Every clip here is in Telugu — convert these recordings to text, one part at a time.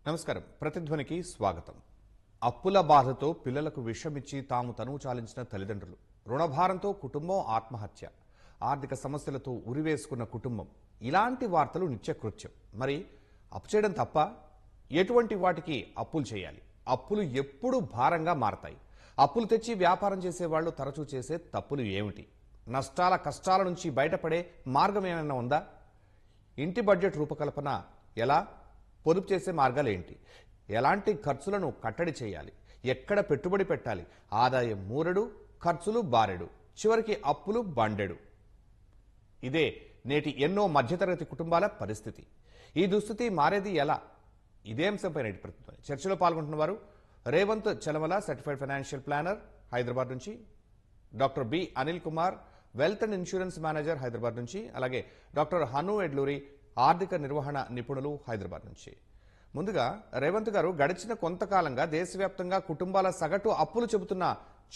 నమస్కారం. ప్రతిధ్వనికి స్వాగతం. అప్పుల బాధతో పిల్లలకు విషమిచ్చి తాము తనువు చాలించిన తల్లిదండ్రులు, రుణభారంతో కుటుంబం ఆత్మహత్య, ఆర్థిక సమస్యలతో ఉరివేసుకున్న కుటుంబం, ఇలాంటి వార్తలు నిత్యకృత్యం. మరి అప్పు చేయడం తప్ప? ఎటువంటి వాటికి అప్పులు చేయాలి? అప్పులు ఎప్పుడు భారంగా మారతాయి? అప్పులు తెచ్చి వ్యాపారం చేసేవాళ్లు తరచూ చేసే తప్పులు ఏమిటి? నష్టాల కష్టాల నుంచి బయటపడే మార్గం ఏమైనా ఉందా? ఇంటి బడ్జెట్ రూపకల్పన ఎలా? పొదుపు చేసే మార్గాలు ఏంటి? ఎలాంటి ఖర్చులను కట్టడి చేయాలి? ఎక్కడ పెట్టుబడి పెట్టాలి? ఆదాయం మూరెడు, ఖర్చులు బారెడు, చివరికి అప్పులు బండెడు. ఇదే నేటి ఎన్నో మధ్యతరగతి కుటుంబాల పరిస్థితి. ఈ దుస్థితి మారేది ఎలా? ఇదే అంశంపై నేటి ప్రతిధ్వని చర్చలో పాల్గొంటున్న వారు Revanth Chalamala, certified financial planner, Hyderabad నుంచి; doctor B Anil Kumar, wealth and insurance manager, Hyderabad నుంచి; అలాగే డాక్టర్ హను ఎడ్లూరి, ఆర్థిక నిర్వహణ నిపుణులు, హైదరాబాద్ నుంచి. ముందుగా రేవంత్ గారు, గడిచిన కొంతకాలంగా దేశవ్యాప్తంగా కుటుంబాల సగటు అప్పులు చెబుతున్న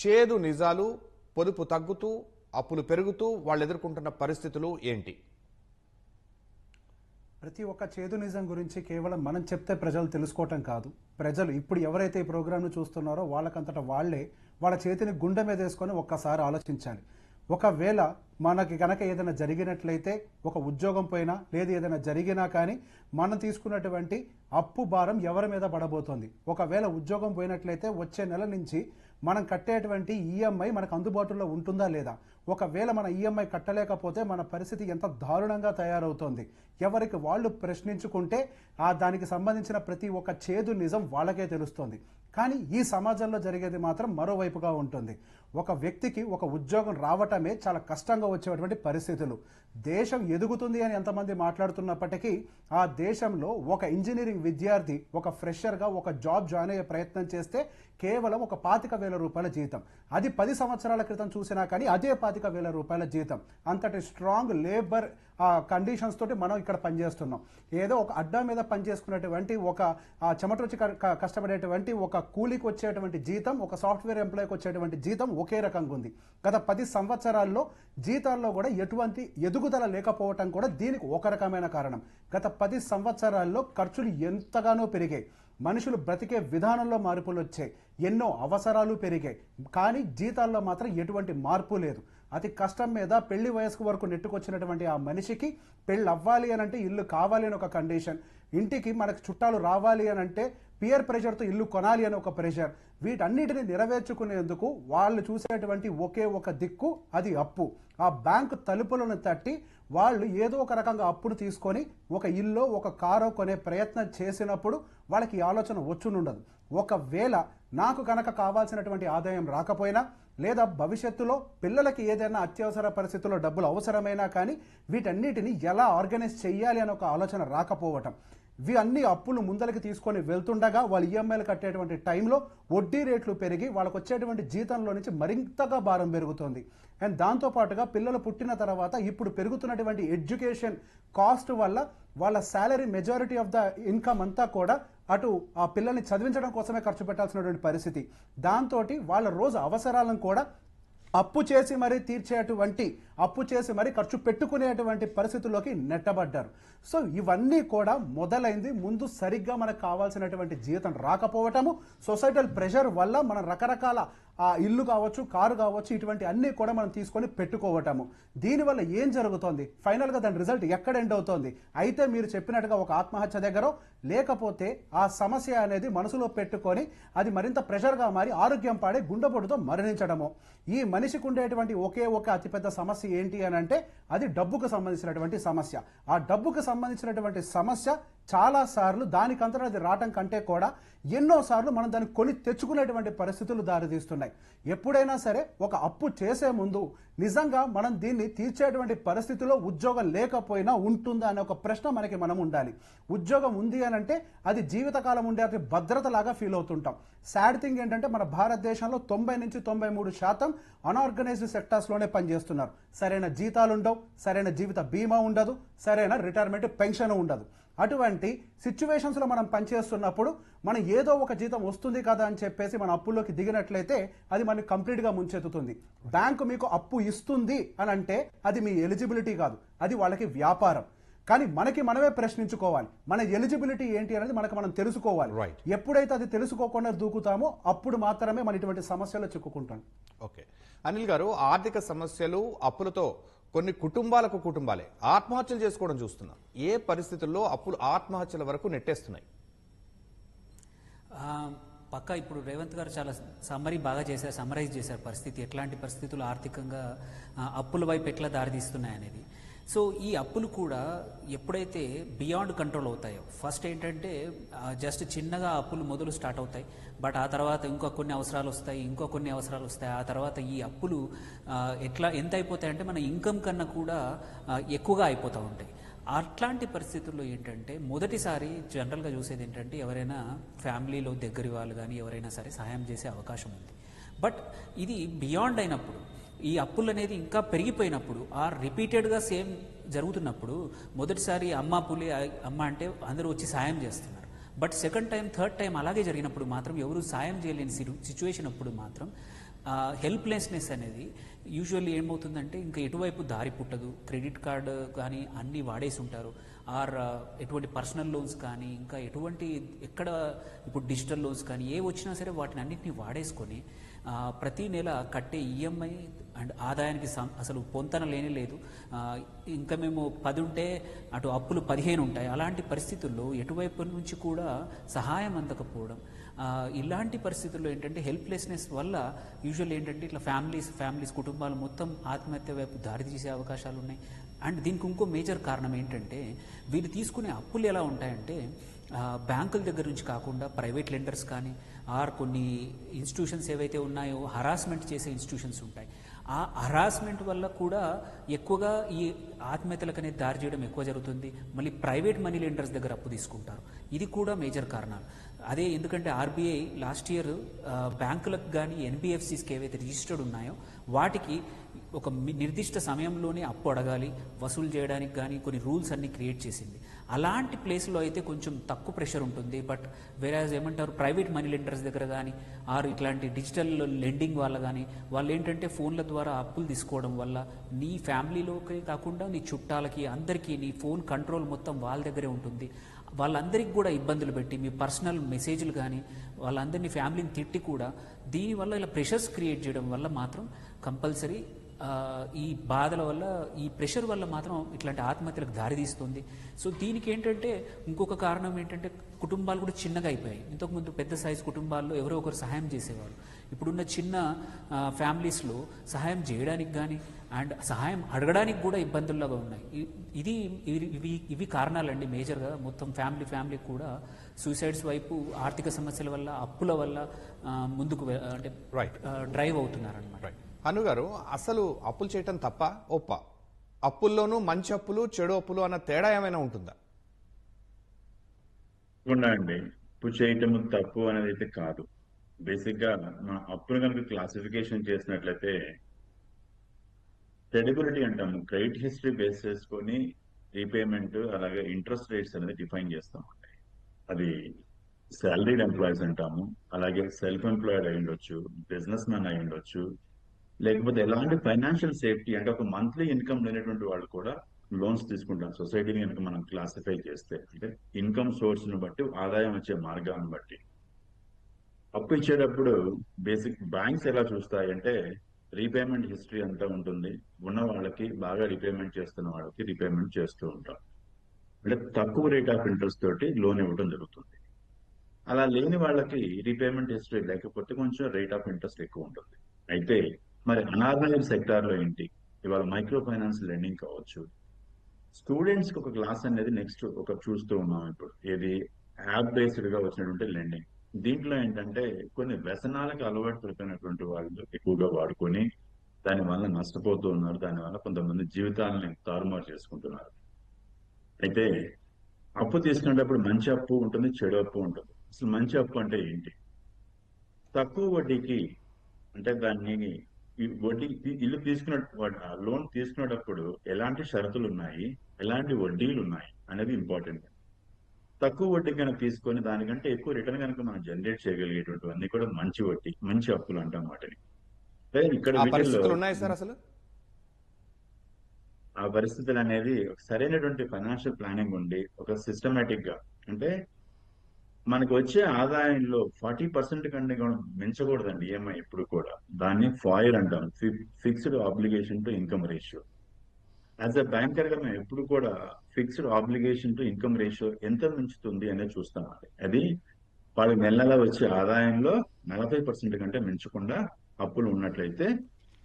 చేదు నిజాలు, పొదుపు తగ్గుతూ అప్పులు పెరుగుతూ వాళ్ళు ఎదుర్కొంటున్న పరిస్థితులు ఏంటి? ప్రతి ఒక్క చేదు నిజం గురించి కేవలం మనం చెప్తే ప్రజలు తెలుసుకోవటం కాదు. ప్రజలు ఇప్పుడు ఎవరైతే ఈ ప్రోగ్రాంను చూస్తున్నారో వాళ్ళకంతటా వాళ్లే వాళ్ళ చేతిని గుండె మీద వేసుకొని ఒక్కసారి ఆలోచించాలి. ఒకవేళ మనకి కనుక ఏదైనా జరిగినట్లయితే, ఒక ఉద్యోగం పోయినా లేదు ఏదైనా జరిగినా కానీ మనం తీసుకున్నటువంటి అప్పు భారం ఎవరి మీద పడబోతోంది? ఒకవేళ ఉద్యోగం పోయినట్లయితే వచ్చే నెల నుంచి మనం కట్టేటువంటి ఈఎంఐ మనకు అందుబాటులో ఉంటుందా లేదా? ఒకవేళ మన ఈఎంఐ కట్టలేకపోతే మన పరిస్థితి ఎంత దారుణంగా తయారవుతోంది? ఎవరికి వాళ్ళు ప్రశ్నించుకుంటే దానికి సంబంధించిన ప్రతి ఒక్క చేదు నిజం వాళ్ళకే తెలుస్తోంది. కానీ ఈ సమాజంలో జరిగేది మాత్రం మరోవైపుగా ఉంటుంది. ఒక వ్యక్తికి ఒక ఉద్యోగం రావటమే చాలా కష్టంగా వచ్చేటువంటి పరిస్థితులు. దేశం ఎదుగుతుంది అని ఎంతమంది మాట్లాడుతున్నప్పటికీ ఆ దేశంలో ఒక ఇంజనీరింగ్ విద్యార్థి ఒక ఫ్రెషర్గా ఒక జాబ్ జాయిన్ అయ్యే ప్రయత్నం చేస్తే కేవలం ఒక 25,000 రూపాయల జీతం. అది 10 సంవత్సరాల క్రితం చూసినా కానీ అదే 25,000 రూపాయల జీతం. అంతటి స్ట్రాంగ్ లేబర్ కండిషన్స్ తోటి మనం ఇక్కడ పనిచేస్తున్నాం. ఏదో ఒక అడ్డా మీద పనిచేసుకునేటువంటి ఒక చెమటొచ్చి కష్టపడేటువంటి ఒక కూలీకి వచ్చేటువంటి జీతం, ఒక సాఫ్ట్వేర్ ఎంప్లాయీకి వచ్చేటువంటి జీతం ఒకే రకంగా ఉంది. గత 10 సంవత్సరాల్లో జీతాల్లో కూడా ఎటువంటి ఎదుగుదల లేకపోవటం కూడా దీనికి ఒక రకమైన కారణం. గత 10 సంవత్సరాల్లో ఖర్చులు ఎంతగానో పెరిగాయి. మనుషులు బ్రతికే విధానంలో మార్పులు వచ్చాయి. ఎన్నో అవసరాలు పెరిగాయి. కానీ జీతాల్లో మాత్రం ఎటువంటి మార్పు లేదు. అతి కష్టం మీద పెళ్లి వయస్సు వరకు నెట్టుకొచ్చినటువంటి ఆ మనిషికి పెళ్ళి అవ్వాలి అని అంటే ఇల్లు కావాలి అని ఒక కండిషన్, ఇంటికి మనకు చుట్టాలు రావాలి అని అంటే పియర్ ప్రెషర్తో ఇల్లు కొనాలి అని ఒక ప్రెషర్. వీటన్నిటిని నెరవేర్చుకునేందుకు వాళ్ళు చూసేటువంటి ఒకే ఒక దిక్కు, అది అప్పు. ఆ బ్యాంకు తలుపులను తట్టి వాళ్ళు ఏదో ఒక రకంగా అప్పును తీసుకొని ఒక ఇల్లు ఒక కారో కొనే ప్రయత్నం చేసినప్పుడు వాళ్ళకి ఆలోచన వచ్చునుండదు. ఒకవేళ నాకు కనుక కావాల్సినటువంటి ఆదాయం రాకపోయినా లేదా భవిష్యత్తులో పిల్లలకి ఏదైనా అత్యవసర పరిస్థితుల్లో డబ్బులు అవసరమైనా కానీ వీటన్నిటిని ఎలా ఆర్గనైజ్ చేయాలి అని ఒక ఆలోచన రాకపోవటం, అన్ని అప్పులు ముందలకి తీసుకొని వెళ్తుండగా వాళ్ళు ఈఎంఐలు కట్టేటువంటి టైంలో వడ్డీ రేట్లు పెరిగి వాళ్ళకు వచ్చేటువంటి జీతంలో నుంచి మరింతగా భారం పెరుగుతుంది. అండ్ దాంతోపాటుగా పిల్లలు పుట్టిన తర్వాత ఇప్పుడు పెరుగుతున్నటువంటి ఎడ్యుకేషన్ కాస్ట్ వల్ల వాళ్ళ salary majority of the income అంతా కూడా అటు ఆ పిల్లల్ని చదివించడం కోసమే ఖర్చు పెట్టాల్సినటువంటి పరిస్థితి. దాంతో వాళ్ళ రోజు అవసరాలను కూడా అప్పు చేసి మరీ తీర్చేటువంటి, అప్పు చేసి మరీ ఖర్చు పెట్టుకునేటువంటి పరిస్థితుల్లోకి నెట్టబడ్డారు. సో ఇవన్నీ కూడా మొదలైంది ముందు సరిగ్గా మనకు కావాల్సినటువంటి జీతం రాకపోవటము, సొసైటల్ ప్రెషర్ వల్ల మనం రకరకాల ఇల్లు కావచ్చు, కారు కావచ్చు, ఇటువంటి అన్నీ కూడా మనం తీసుకొని పెట్టుకోవటము. దీనివల్ల ఏం జరుగుతోంది? ఫైనల్గా దాని రిజల్ట్ ఎక్కడ ఎండ్ అవుతోంది? అయితే మీరు చెప్పినట్టుగా ఒక ఆత్మహత్య దగ్గర, లేకపోతే ఆ సమస్య అనేది మనసులో పెట్టుకొని అది మరింత ప్రెషర్గా మారి ఆరోగ్యం పాడే గుండెపోటుతో మరణించడము. ఈ మనిషికి ఉండేటువంటి ఒకే ఒక అతిపెద్ద సమస్య ఏంటి అని అంటే అది డబ్బుకు సంబంధించినటువంటి సమస్య. ఆ డబ్బుకు సంబంధించినటువంటి సమస్య చాలా సార్లు దానికంతటా అది రావటం కంటే కూడా ఎన్నోసార్లు మనం దాన్ని కొని తెచ్చుకునేటువంటి పరిస్థితులు దారితీస్తున్నాయి. ఎప్పుడైనా సరే ఒక అప్పు చేసే ముందు నిజంగా మనం దీన్ని తీర్చేటువంటి పరిస్థితిలో ఉద్యోగం లేకపోయినా ఉంటుందా అనే ఒక ప్రశ్న మనకి మనం ఉండాలి. ఉద్యోగం ఉంది అని అంటే అది జీవితకాలం ఉండే భద్రత లాగా ఫీల్ అవుతుంటాం. సాడ్ థింగ్ ఏంటంటే మన భారతదేశంలో 90 నుంచి 93% అన్ఆర్గనైజ్డ్ సెక్టార్స్లోనే పనిచేస్తున్నారు. సరైన జీతాలు ఉండవు, సరైన జీవిత బీమా ఉండదు, సరైన రిటైర్మెంట్ పెన్షన్ ఉండదు. అటువంటి సిచ్యువేషన్స్లో మనం పనిచేస్తున్నప్పుడు మనం ఏదో ఒక జీతం వస్తుంది కదా అని చెప్పేసి మన అప్పుల్లోకి దిగినట్లయితే అది మనకి కంప్లీట్గా ముంచెత్తుతుంది. బ్యాంకు మీకు అప్పు ఇస్తుంది అని అంటే అది మీ ఎలిజిబిలిటీ కాదు, అది వాళ్ళకి వ్యాపారం. కానీ మనకి మనమే ప్రశ్నించుకోవాలి, మన ఎలిజిబిలిటీ ఏంటి అనేది మనకు మనం తెలుసుకోవాలి. Right. ఎప్పుడైతే అది తెలుసుకోకుండా దూకుతామో అప్పుడు మాత్రమే మన ఇటువంటి సమస్యలు చిక్కుకుంటాం. ఓకే, అనిల్ గారు, ఆర్థిక సమస్యలు అప్పులతో కొన్ని కుటుంబాలే ఆత్మహత్యలు చేసుకోవడం చూస్తున్నాం. ఏ పరిస్థితుల్లో అప్పులు ఆత్మహత్యల వరకు నెట్టేస్తున్నాయి? పక్కా ఇప్పుడు రేవంత్ గారు చాలా సమరైజ్ చేశారు పరిస్థితి, ఎట్లాంటి పరిస్థితులు ఆర్థికంగా అప్పుల వైపు ఎట్లా దారితీస్తున్నాయనేది. సో ఈ అప్పులు కూడా ఎప్పుడైతే బియాండ్ కంట్రోల్ అవుతాయో, ఫస్ట్ ఏంటంటే జస్ట్ చిన్నగా అప్పులు మొదలు స్టార్ట్ అవుతాయి, బట్ ఆ తర్వాత ఇంకో కొన్ని అవసరాలు వస్తాయి, ఆ తర్వాత ఈ అప్పులు ఎంత అయిపోతాయంటే మన ఇన్కమ్ కన్నా కూడా ఎక్కువగా అయిపోతూ ఉంటాయి. అట్లాంటి పరిస్థితుల్లో ఏంటంటే మొదటిసారి జనరల్గా చూసేది ఏంటంటే ఎవరైనా ఫ్యామిలీలో దగ్గరి వాళ్ళు కానీ ఎవరైనా సరే సహాయం చేసే అవకాశం ఉంది. బట్ ఇది బియాండ్ అయినప్పుడు, ఈ అప్పులు అనేది ఇంకా పెరిగిపోయినప్పుడు, రిపీటెడ్గా సేమ్ జరుగుతున్నప్పుడు, మొదటిసారి అమ్మ అంటే అందరూ వచ్చి సాయం చేస్తున్నారు. But second time, third time అలాగే జరిగినప్పుడు మాత్రం ఎవరు సాయం చేయలేని సిచ్యువేషన్ అప్పుడు మాత్రం హెల్ప్లెస్నెస్ అనేది యూజువల్లీ ఏమవుతుందంటే ఇంకా ఎటువైపు దారి పుట్టదు. క్రెడిట్ కార్డు కానీ అన్నీ వాడేసి ఉంటారు, ఎటువంటి పర్సనల్ లోన్స్ కానీ ఇంకా ఎక్కడ ఇప్పుడు డిజిటల్ లోన్స్ కానీ ఏ వచ్చినా సరే వాటిని అన్నింటినీ వాడేసుకొని ప్రతి నెల కట్టే ఈఎంఐ అండ్ ఆదాయానికి అసలు పొంతన లేదు. ఇంకా మేము 10 ఉంటే అటు అప్పులు 15 ఉంటాయి. అలాంటి పరిస్థితుల్లో ఎటువైపు నుంచి కూడా సహాయం అందకపోవడం, ఇలాంటి పరిస్థితుల్లో ఏంటంటే హెల్ప్లెస్నెస్ వల్ల యూజువల్ ఏంటంటే ఇట్లా ఫ్యామిలీస్ కుటుంబాలు మొత్తం ఆత్మహత్య వైపు దారితీసే అవకాశాలు ఉన్నాయి. అండ్ దీనికి ఇంకో మేజర్ కారణం ఏంటంటే వీళ్ళు తీసుకునే అప్పులు ఎలా ఉంటాయంటే బ్యాంకుల దగ్గర నుంచి కాకుండా ప్రైవేట్ లెండర్స్ కానీ కొన్ని ఇన్స్టిట్యూషన్స్ ఏవైతే ఉన్నాయో హరాస్మెంట్ చేసే ఇన్స్టిట్యూషన్స్ ఉంటాయి. ఆ హరాస్మెంట్ వల్ల కూడా ఎక్కువగా ఈ ఆత్మహత్యలకు అనేది దారి చేయడం ఎక్కువ జరుగుతుంది. మళ్ళీ ప్రైవేట్ మనీ లెండర్స్ దగ్గర అప్పు తీసుకుంటారు. ఇది కూడా మేజర్ కారణాలు. అదే ఎందుకంటే ఆర్బీఐ లాస్ట్ ఇయర్ బ్యాంకులకు కానీ ఎన్బిఎఫ్సిస్కి ఏవైతే రిజిస్టర్డ్ ఉన్నాయో వాటికి ఒక నిర్దిష్ట సమయంలోనే అప్పు అడగాలి, వసూలు చేయడానికి కానీ కొన్ని రూల్స్ అన్ని క్రియేట్ చేసింది. అలాంటి ప్లేస్లో అయితే కొంచెం తక్కువ ప్రెషర్ ఉంటుంది. బట్ వేరేజ్ ఏమంటారు ప్రైవేట్ మనీ లెండర్స్ దగ్గర కానీ ఇట్లాంటి డిజిటల్ లెండింగ్ వల్ల కానీ వాళ్ళు ఏంటంటే ఫోన్ల ద్వారా అప్పులు తీసుకోవడం వల్ల నీ ఫ్యామిలీలోకి కాకుండా నీ చుట్టాలకి అందరికీ నీ ఫోన్ కంట్రోల్ మొత్తం వాళ్ళ దగ్గరే ఉంటుంది. వాళ్ళందరికీ కూడా ఇబ్బందులు పెట్టి మీ పర్సనల్ మెసేజ్లు కానీ వాళ్ళందరినీ ఫ్యామిలీని తిట్టి కూడా దీనివల్ల ఇలా ప్రెషర్స్ క్రియేట్ చేయడం వల్ల మాత్రం కంపల్సరీ ఈ బాధల వల్ల ఈ ప్రెషర్ వల్ల మాత్రం ఇట్లాంటి ఆత్మహత్యలకు దారితీస్తుంది. సో దీనికి ఏంటంటే ఇంకొక కారణం ఏంటంటే కుటుంబాలు కూడా చిన్నగా అయిపోయాయి. ఇంతకుముందు పెద్ద సైజు కుటుంబాల్లో ఎవరో ఒకరు సహాయం చేసేవారు. ఇప్పుడున్న చిన్న ఫ్యామిలీస్లో సహాయం చేయడానికి కానీ అండ్ సహాయం అడగడానికి కూడా ఇబ్బందుల్లాగా ఉన్నాయి. ఇవి కారణాలండి మేజర్గా మొత్తం ఫ్యామిలీ కూడా సూసైడ్స్ వైపు ఆర్థిక సమస్యల వల్ల అప్పుల వల్ల ముందుకు అంటే డ్రైవ్ అవుతున్నారు అన్నమాట. అను గారు, అసలు అప్పులు చేయటం తప్ప ఒప్ప? అప్పుల్లోనూ మంచి అప్పులు చెడు అప్పులు అన్న తేడా ఏమైనా ఉంటుందా? అండి, అప్పు చేయటం తప్పు అనేది అయితే కాదు. బేసిక్ గా మన అప్పులు కనుక క్లాసిఫికేషన్ చేసినట్లయితే క్రెడిబిలిటీ అంటాము, క్రెడిట్ హిస్టరీ బేస్ చేసుకొని రీపేమెంట్ అలాగే ఇంట్రెస్ట్ రేట్స్ అనేది డిఫైన్ చేస్తాం. అది సాలరీడ్ ఎంప్లాయీస్ అంటాము, అలాగే సెల్ఫ్ ఎంప్లాయిడ్ అయి ఉండొచ్చు, బిజినెస్ మ్యాన్ అయి ఉండొచ్చు, లేకపోతే ఎలాంటి ఫైనాన్షియల్ సేఫ్టీ అంటే ఒక మంత్లీ ఇన్కమ్ లేనటువంటి వాళ్ళు కూడా లోన్స్ తీసుకుంటాం. సొసైటీని కనుక మనం క్లాసిఫై చేస్తే అంటే ఇన్కమ్ సోర్స్ ను బట్టి ఆదాయం వచ్చే మార్గాన్ని బట్టి అప్పు ఇచ్చేటప్పుడు బేసిక్ బ్యాంక్స్ ఎలా చూస్తాయి అంటే రీపేమెంట్ హిస్టరీ అంతా ఉంటుంది. ఉన్న వాళ్ళకి బాగా రీపేమెంట్ చేస్తున్న వాళ్ళకి రీపేమెంట్ చేస్తూ ఉంటాం. అంటే తక్కువ రేట్ ఆఫ్ ఇంట్రెస్ట్ తోటి లోన్ ఇవ్వడం జరుగుతుంది. అలా లేని వాళ్ళకి రీపేమెంట్ హిస్టరీ లేకపోతే కొంచెం రేట్ ఆఫ్ ఇంట్రెస్ట్ ఎక్కువ ఉంటుంది. అయితే మరి అనార్గనైజ్డ్ సెక్టార్ లో ఏంటి, ఇవాళ మైక్రో ఫైనాన్స్ లెండింగ్ కావచ్చు, స్టూడెంట్స్ కి ఒక క్లాస్ అనేది నెక్స్ట్ ఒక చూస్తూ ఉన్నాం ఇప్పుడు, ఏది యాప్ బేస్డ్ గా వచ్చినటువంటి లెండింగ్. దీంట్లో ఏంటంటే కొన్ని వ్యసనాలకు అలవాటు పడిపోయినటువంటి వాళ్ళు ఎక్కువగా వాడుకొని దాని వల్ల నష్టపోతూ ఉన్నారు. దానివల్ల కొంతమంది జీవితాలని తారుమారు చేసుకుంటున్నారు. అయితే అప్పు తీసుకునేటప్పుడు మంచి అప్పు ఉంటుంది, చెడు అప్పు ఉంటుంది. అసలు మంచి అప్పు అంటే ఏంటి? తక్కువ వడ్డీకి అంటే దాన్ని వడ్డీ ఇల్లు లోన్ తీసుకునేటప్పుడు ఎలాంటి షరతులు ఉన్నాయి, ఎలాంటి వడ్డీలు ఉన్నాయి అనేది ఇంపార్టెంట్. తక్కువ వడ్డీ కనుక తీసుకొని దానికంటే ఎక్కువ రిటర్న్ కనుక మనం జనరేట్ చేయగలిగేటువంటి అన్ని కూడా మంచి వడ్డీ, మంచి అప్పులు అంటాం వాటిని. ఇక్కడ పరిస్థితులు ఉన్నాయి సార్ అసలు? ఆ పరిస్థితులు అనేది ఒక సరైనటువంటి ఫైనాన్షియల్ ప్లానింగ్ ఉండి ఒక సిస్టమేటిక్ గా, అంటే మనకు వచ్చే ఆదాయంలో 40% కంటే కూడా మించకూడదండి ఈఎంఐ ఎప్పుడు కూడా. దాన్ని ఫాయిర్ అంటాం, fixed obligation to income ratio. As a banker గా మేము ఎప్పుడు కూడా fixed obligation to income ratio ఎంత మించుతుంది అనేది చూస్తామండి. అది వాళ్ళ నెల నెల వచ్చే ఆదాయంలో 40% కంటే మించకుండా అప్పులు ఉన్నట్లయితే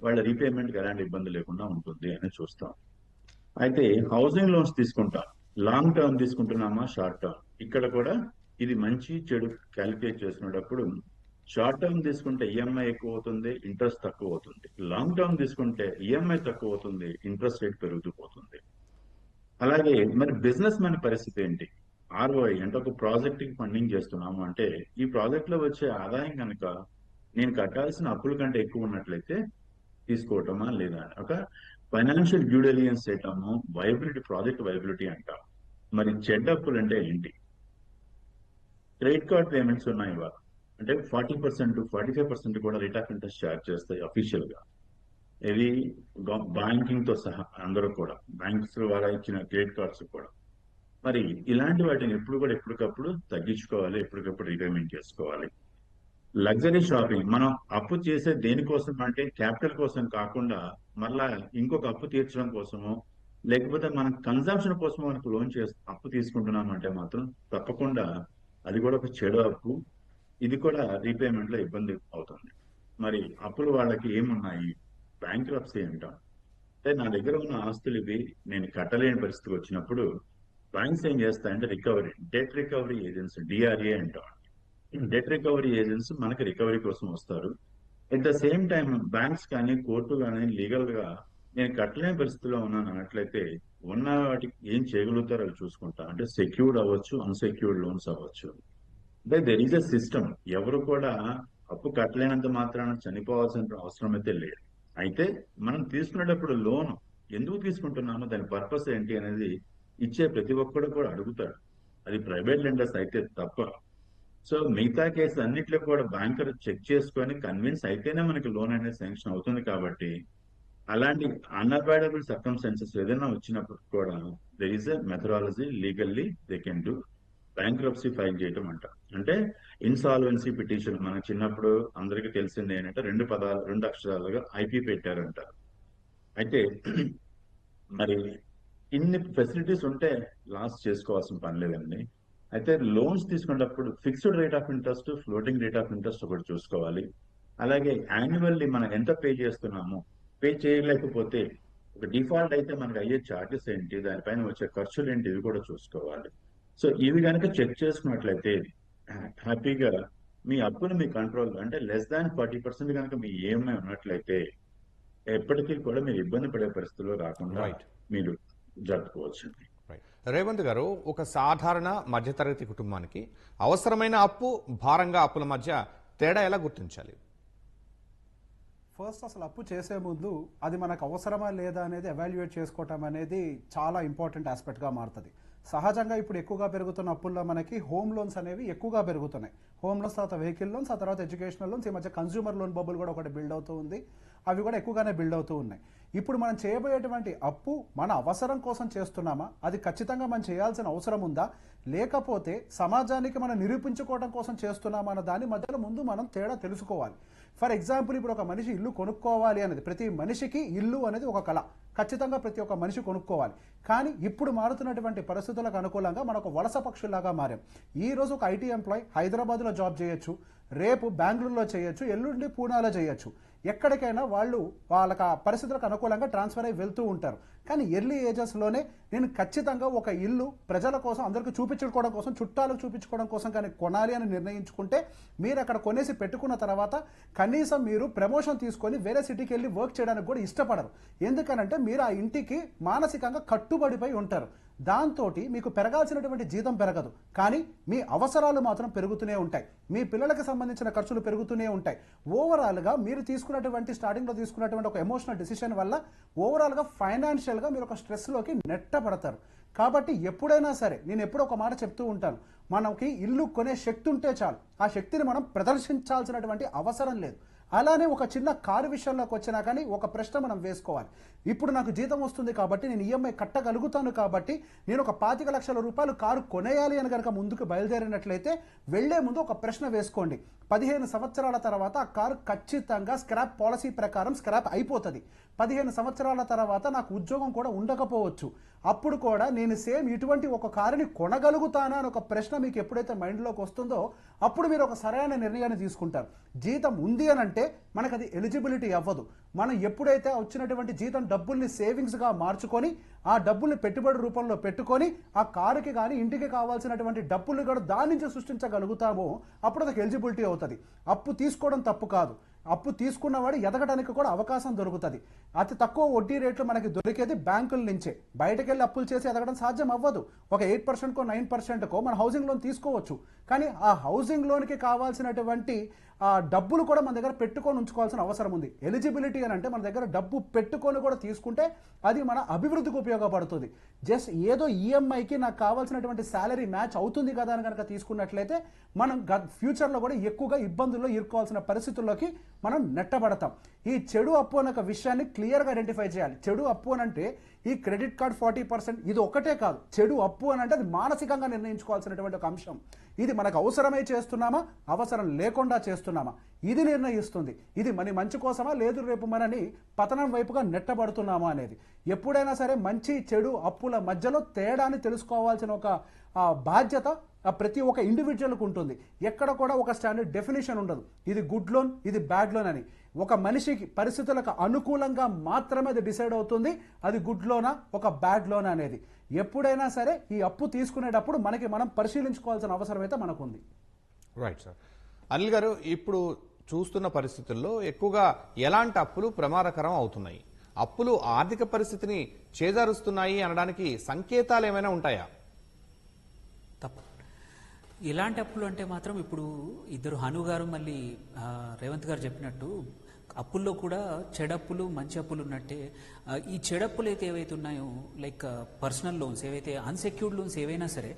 వాళ్ళ రీపేమెంట్కి ఎలాంటి ఇబ్బంది లేకుండా ఉంటుంది అని చూస్తాం. అయితే హౌసింగ్ లోన్స్ తీసుకుంటాం, లాంగ్ టర్మ్ తీసుకుంటున్నామా షార్ట్ టర్మ్, ఇక్కడ కూడా ఇది మంచి చెడు క్యాలిక్యులేట్ చేసుకునేటప్పుడు షార్ట్ టర్మ్ తీసుకుంటే ఈఎంఐ ఎక్కువ అవుతుంది, ఇంట్రెస్ట్ తక్కువ అవుతుంది. లాంగ్ టర్మ్ తీసుకుంటే ఈఎంఐ తక్కువ అవుతుంది, ఇంట్రెస్ట్ రేట్ పెరుగుతూ పోతుంది. అలాగే మరి బిజినెస్ మ్యాన్ పరిస్థితి ఏంటి? ఆర్ఓఐ అంటే ఒక ప్రాజెక్ట్ కి ఫండింగ్ చేస్తున్నాము అంటే ఈ ప్రాజెక్ట్ లో వచ్చే ఆదాయం కనుక నేను కట్టాల్సిన అప్పుల కంటే ఎక్కువ ఉన్నట్లయితే తీసుకోవటమా లేదా అని ఒక ఫైనాన్షియల్ డ్యూ డెలిజెన్స్ చేయటము, వైబిలిటీ, ప్రాజెక్ట్ వైబిలిటీ అంటాం. మరి చెడ్డ అప్పులు అంటే ఏంటి? క్రెడిట్ కార్డ్ పేమెంట్స్ ఉన్నాయి ఇవాళ, అంటే 40%, 45% కూడా రేట్ ఆఫ్ ఇంట్రెస్ట్ ఛార్జ్ చేస్తాయి అఫీషియల్ గా. ఇది బ్యాంకింగ్ తో సహా అందరూ కూడా, బ్యాంక్స్ వాళ్ళ ఇచ్చిన క్రెడిట్ కార్డ్స్ కూడా. మరి ఇలాంటి వాటిని ఎప్పుడు కూడా ఎప్పటికప్పుడు తగ్గించుకోవాలి, ఎప్పటికప్పుడు రీపేమెంట్ చేసుకోవాలి. లగ్జరీ షాపింగ్ మనం అప్పు చేసే దేనికోసం అంటే క్యాపిటల్ కోసం కాకుండా మళ్ళా ఇంకొక అప్పు తీర్చడం కోసమో లేకపోతే మన కన్జంప్షన్ కోసం మనకు లోన్ అప్పు తీసుకుంటున్నామంటే మాత్రం తప్పకుండా అది కూడా ఒక చెడు అప్పు. ఇది కూడా రీపేమెంట్ లో ఇబ్బంది అవుతుంది. మరి అప్పులు వాళ్ళకి ఏమున్నాయి? బ్యాంక్రప్సీ అంటాం. అంటే నా దగ్గర ఉన్న ఆస్తులు ఇవి, నేను కట్టలేని పరిస్థితికి వచ్చినప్పుడు బ్యాంక్స్ ఏం చేస్తాయంటే recovery, debt recovery agency, DRA అంటాం. డెట్ రికవరీ ఏజెంట్స్ మనకి రికవరీ కోసం వస్తారు. At the same time banks కానీ కోర్టు కానీ లీగల్ గా నేను కట్టలేని పరిస్థితిలో ఉన్నాను అన్నట్లయితే ఉన్న వాటికి ఏం చేయగలుగుతారో అవి చూసుకుంటా. అంటే సెక్యూర్డ్ అవ్వచ్చు, అన్సెక్యూర్డ్ లోన్స్ అవ్వచ్చు. అంటే దెర్ ఈజ్ అ సిస్టమ్. ఎవరు కూడా అప్పు కట్టలేనంత మాత్రాన చనిపోవాల్సిన అవసరం అయితే లేదు. అయితే మనం తీసుకునేటప్పుడు లోన్ ఎందుకు తీసుకుంటున్నామో, దాని పర్పస్ ఏంటి అనేది ఇచ్చే ప్రతి ఒక్కడు కూడా అడుగుతాడు. అది ప్రైవేట్ లెండర్స్ అయితే తప్ప. సో మిగతా కేసు అన్నిట్లో కూడా బ్యాంకర్ చెక్ చేసుకొని కన్విన్స్ అయితేనే మనకి లోన్ అనేది శాంక్షన్ అవుతుంది. కాబట్టి అలాంటి అన్అవాయిడబుల్ సర్కమ్స్టాన్సెస్ ఏదైనా వచ్చినప్పుడు కూడా there is a methodology, legally they can do bankruptcy file చేయటం అంట. అంటే ఇన్సాల్వెన్సీ పిటిషన్ మనకు చిన్నప్పుడు అందరికీ తెలిసింది ఏంటంటే 2 అక్షరాలుగా ఐపీ పెట్టారంటారు. అయితే మరి ఇన్ని ఫెసిలిటీస్ ఉంటే లాస్ చేసుకోవాల్సిన పని లేదండి. అయితే లోన్స్ తీసుకునేటప్పుడు fixed rate of interest, floating rate of interest ఒకటి చూసుకోవాలి. అలాగే యాన్యువల్లీ మనం ఎంత పే చేస్తున్నామో, పే చేయలేకపోతే ఒక డిఫాల్ట్ అయితే మనకు అయ్యే ఛార్జెస్ ఏంటి, దానిపైన వచ్చే ఖర్చులు ఏంటి, ఇవి కూడా చూసుకోవాలి. సో ఇవి కనుక చెక్ చేసుకున్నట్లయితే హ్యాపీగా మీ అప్పును మీ కంట్రోల్, అంటే లెస్ దాన్ 40% కనుక మీ ఈఎంఐ ఉన్నట్లయితే ఎప్పటికీ కూడా మీరు ఇబ్బంది పడే పరిస్థితుల్లో రాకుండా మీరు జరుపుకోవచ్చు. రేవంత్ గారు, ఒక సాధారణ మధ్యతరగతి కుటుంబానికి అవసరమైన అప్పు, భారంగా అప్పుల మధ్య తేడా ఎలా గుర్తించాలి? ఫస్ట్ అసలు అప్పు చేసే ముందు అది మనకు అవసరమా లేదా అనేది ఎవాల్యుయేట్ చేసుకోవటం అనేది చాలా ఇంపార్టెంట్ ఆస్పెక్ట్గా మారుతుంది. సహజంగా ఇప్పుడు ఎక్కువగా పెరుగుతున్న అప్పుల్లో మనకి హోమ్ లోన్స్ అనేవి ఎక్కువగా పెరుగుతున్నాయి. హోమ్ లోన్స్, తర్వాత వెహికల్ లోన్స్, ఆ తర్వాత ఎడ్యుకేషనల్ లోన్స్, ఈ మధ్య కన్స్యూమర్ లోన్ బబుల్ కూడా ఒకటి బిల్డ్ అవుతూ ఉంది. అవి కూడా ఎక్కువగానే బిల్డ్ అవుతూ ఉన్నాయి. ఇప్పుడు మనం చేయబోయేటువంటి అప్పు మన అవసరం కోసం చేస్తున్నామా, అది ఖచ్చితంగా మనం చేయాల్సిన అవసరం ఉందా, లేకపోతే సమాజానికి మనం నిరూపించుకోవడం కోసం చేస్తున్నామా అన్న దాని మధ్యలో ముందు మనం తేడా తెలుసుకోవాలి. ఫర్ ఎగ్జాంపుల్, ఇప్పుడు ఒక మనిషి ఇల్లు కొనుక్కోవాలి అనేది, ప్రతి మనిషికి ఇల్లు అనేది ఒక కళ, ఖచ్చితంగా ప్రతి ఒక్క మనిషి కొనుక్కోవాలి. కానీ ఇప్పుడు మారుతున్నటువంటి పరిస్థితులకు అనుకూలంగా మనకు వలస పక్షుల్లాగా మారాం. ఈ రోజు ఒక ఐటీ ఎంప్లాయ్ హైదరాబాద్లో జాబ్ చేయొచ్చు, రేపు బెంగళూరులో చేయొచ్చు, ఎల్లుండి పూనాలో చేయొచ్చు. ఎక్కడికైనా వాళ్ళు వాళ్ళకి ఆ పరిస్థితులకు అనుకూలంగా ట్రాన్స్ఫర్ అయ్యి వెళ్తూ ఉంటారు. కానీ ఎర్లీ ఏజెస్లోనే నేను ఖచ్చితంగా ఒక ఇల్లు ప్రజల కోసం, అందరికీ చూపించుకోవడం కోసం, చుట్టాలకు చూపించుకోవడం కోసం కానీ కొనాలి అని నిర్ణయించుకుంటే మీరు అక్కడ కొనేసి పెట్టుకున్న తర్వాత కనీసం మీరు ప్రమోషన్ తీసుకొని వేరే సిటీకి వెళ్ళి వర్క్ చేయడానికి కూడా ఇష్టపడరు. ఎందుకనంటే మీరు ఆ ఇంటికి మానసికంగా కట్టుబడిపోయి ఉంటారు. దాంతో మీకు పెరగాల్సినటువంటి జీతం పెరగదు, కానీ మీ అవసరాలు మాత్రం పెరుగుతూనే ఉంటాయి. మీ పిల్లలకు సంబంధించిన ఖర్చులు పెరుగుతూనే ఉంటాయి. ఓవరాల్గా మీరు తీసుకున్నటువంటి స్టార్టింగ్లో తీసుకున్నటువంటి ఒక ఎమోషనల్ డిసిషన్ వల్ల ఓవరాల్గా ఫైనాన్షియల్గా మీరు ఒక స్ట్రెస్లోకి నెట్టబడతారు. కాబట్టి ఎప్పుడైనా సరే నేను ఎప్పుడో ఒక మాట చెప్తూ ఉంటాను, మనకి ఇల్లు కొనే శక్తి ఉంటే చాలు, ఆ శక్తిని మనం ప్రదర్శించాల్సినటువంటి అవసరం లేదు. అలానే ఒక చిన్న కారు విషయంలోకి వచ్చినా కానీ ఒక ప్రశ్న మనం వేసుకోవాలి. ఇప్పుడు నాకు జీతం వస్తుంది కాబట్టి నేను ఈఎంఐ కట్టగలుగుతాను కాబట్టి నేను ఒక 25 లక్షల రూపాయలు కారు కొనేయాలి అని కనుక ముందుకు బయలుదేరినట్లయితే వెళ్లే ముందు ఒక ప్రశ్న వేసుకోండి. 15 సంవత్సరాల తర్వాత ఆ కారు ఖచ్చితంగా స్క్రాప్ పాలసీ ప్రకారం స్క్రాప్ అయిపోతుంది. 15 సంవత్సరాల తర్వాత నాకు ఉద్యోగం కూడా ఉండకపోవచ్చు. అప్పుడు కూడా నేను సేమ్ ఇటువంటి ఒక కారుని కొనగలుగుతానా అని ఒక ప్రశ్న మీకు ఎప్పుడైతే మైండ్లోకి వస్తుందో అప్పుడు మీరు ఒక సరైన నిర్ణయాన్ని తీసుకుంటారు. జీతం ఉంది అని అంటే మనకు అది ఎలిజిబిలిటీ అవ్వదు. మనం ఎప్పుడైతే వచ్చినటువంటి జీతం డబ్బుల్ని సేవింగ్స్గా మార్చుకొని ఆ డబ్బుల్ని పెట్టుబడి రూపంలో పెట్టుకొని ఆ కారుకి కానీ ఇంటికి కావాల్సినటువంటి డబ్బులు కూడా దాని నుంచి సృష్టించగలుగుతామో అప్పుడు అది ఎలిజిబిలిటీ అవుతుంది. అప్పు తీసుకోవడం తప్పు కాదు. అప్పు తీసుకున్నవాడు ఎదగడానికి కూడా అవకాశం దొరుకుతుంది. అతి తక్కువ వడ్డీ రేట్లు మనకి దొరికేది బ్యాంకుల నుంచే. బయటకు వెళ్ళి అప్పులు చేసి ఎదగడం సాధ్యం అవ్వదు. ఒక 8%కో 9%కో మన హౌసింగ్ లోన్ తీసుకోవచ్చు. కానీ ఆ హౌసింగ్ లోన్కి కావాల్సినటువంటి ఆ డబ్బులు కూడా మన దగ్గర పెట్టుకొని ఉంచుకోవాల్సిన అవసరం ఉంది. ఎలిజిబిలిటీ అని అంటే మన దగ్గర డబ్బు పెట్టుకొని కూడా తీసుకుంటే అది మన అభివృద్ధికి ఉపయోగపడుతుంది. జస్ట్ ఏదో ఈఎంఐకి నాకు కావాల్సినటువంటి శాలరీ మ్యాచ్ అవుతుంది కదా అని కనుక తీసుకున్నట్లయితే మనం ఫ్యూచర్లో కూడా ఎక్కువగా ఇబ్బందుల్లో ఇరుక్కోవాల్సిన పరిస్థితుల్లోకి మనం నెట్టబడతాం. ఈ చెడు అప్పు అనే ఒక విషయాన్ని క్లియర్గా ఐడెంటిఫై చేయాలి. చెడు అప్పు అని అంటే ఈ క్రెడిట్ కార్డ్ 40% ఇది ఒకటే కాదు. చెడు అప్పు అని అంటే అది మానసికంగా నిర్ణయించుకోవాల్సినటువంటి ఒక అంశం. ఇది మనకు అవసరమై చేస్తున్నామా, అవసరం లేకుండా చేస్తున్నామా, ఇది నిర్ణయిస్తుంది. ఇది మన మంచి కోసమా, లేదు రేపు మనని పతనం వైపుగా నెట్టబడుతున్నామా అనేది. ఎప్పుడైనా సరే మంచి చెడు అప్పుల మధ్యలో తేడాని తెలుసుకోవాల్సిన ఒక బాధ్యత ప్రతి ఒక్క ఇండివిజువల్కి ఉంటుంది. ఎక్కడ కూడా ఒక స్టాండర్డ్ డెఫినేషన్ ఉండదు. ఇది గుడ్ లోన్, ఇది బ్యాడ్ లోన్ అని. ఒక మనిషికి పరిస్థితులకు అనుకూలంగా మాత్రమే అది డిసైడ్ అవుతుంది అది గుడ్ లోనా ఒక బ్యాడ్ లోన్ అనేది. ఎప్పుడైనా సరే ఈ అప్పు తీసుకునేటప్పుడు మనకి మనం పరిశీలించుకోవాల్సిన అవసరం అయితే మనకుంది. Right sir. అనిల్ గారు, ఇప్పుడు చూస్తున్న పరిస్థితుల్లో ఎక్కువగా ఎలాంటి అప్పులు ప్రమాదకరం అవుతున్నాయి? అప్పులు ఆర్థిక పరిస్థితిని చేజారుస్తున్నాయి అనడానికి సంకేతాలు ఏమైనా ఉంటాయా? తప్ప ఎలాంటి అప్పులు అంటే మాత్రం ఇప్పుడు ఇద్దరు హను గారు మళ్ళీ రేవంత్ గారు చెప్పినట్టు అప్పుల్లో కూడా చెడప్పులు మంచి అప్పులు ఉన్నట్టే ఈ చెడప్పులు అయితే ఏవైతే ఉన్నాయో లైక్ పర్సనల్ లోన్స్ ఏవైతే అన్సెక్యూర్డ్ లోన్స్ ఏవైనా సరే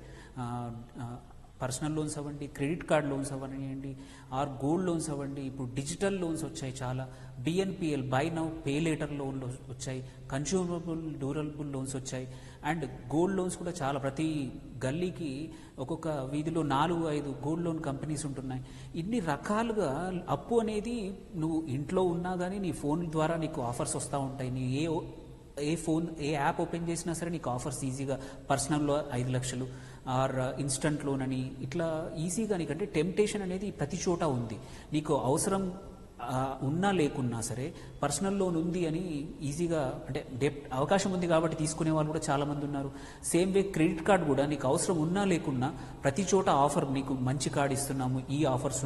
పర్సనల్ లోన్స్ అవ్వండి, క్రెడిట్ కార్డ్ లోన్స్ అవ్వండి, ఆర్ గోల్డ్ లోన్స్ అవ్వండి, ఇప్పుడు డిజిటల్ లోన్స్ వచ్చాయి చాలా, BNPL by now pay later లోన్లు వచ్చాయి, కన్స్యూమరబుల్ డ్యూరబుల్ లోన్స్ వచ్చాయి, అండ్ గోల్డ్ లోన్స్ కూడా చాలా ప్రతి గల్లీకి ఒక్కొక్క వీధిలో 4-5 గోల్డ్ లోన్ కంపెనీస్ ఉంటున్నాయి. ఇన్ని రకాలుగా అప్పు అనేది నువ్వు ఇంట్లో ఉన్నా కానీ నీ ఫోన్ ద్వారా నీకు ఆఫర్స్ వస్తూ ఉంటాయి. నీ ఏ యాప్ ఓపెన్ చేసినా సరే నీకు ఆఫర్స్ ఈజీగా పర్సనల్లో 5 లక్షలు ఆర్ ఇన్స్టంట్ లోన్ అని ఇట్లా ఈజీగా నీకంటే టెంప్టేషన్ అనేది ప్రతి చోట ఉంది. నీకు అవసరం ఉన్నా లేకున్నా సరే పర్సనల్ లోన్ ఉంది అని ఈజీగా అంటే అవకాశం ఉంది కాబట్టి తీసుకునే వాళ్ళు కూడా చాలా మంది ఉన్నారు. సేమ్ వే క్రెడిట్ కార్డ్ కూడా నీకు అవసరం ఉన్నా లేకున్నా ప్రతి చోట ఆఫర్ నీకు మంచి కార్డ్ ఇస్తున్నాము, ఈ ఆఫర్స్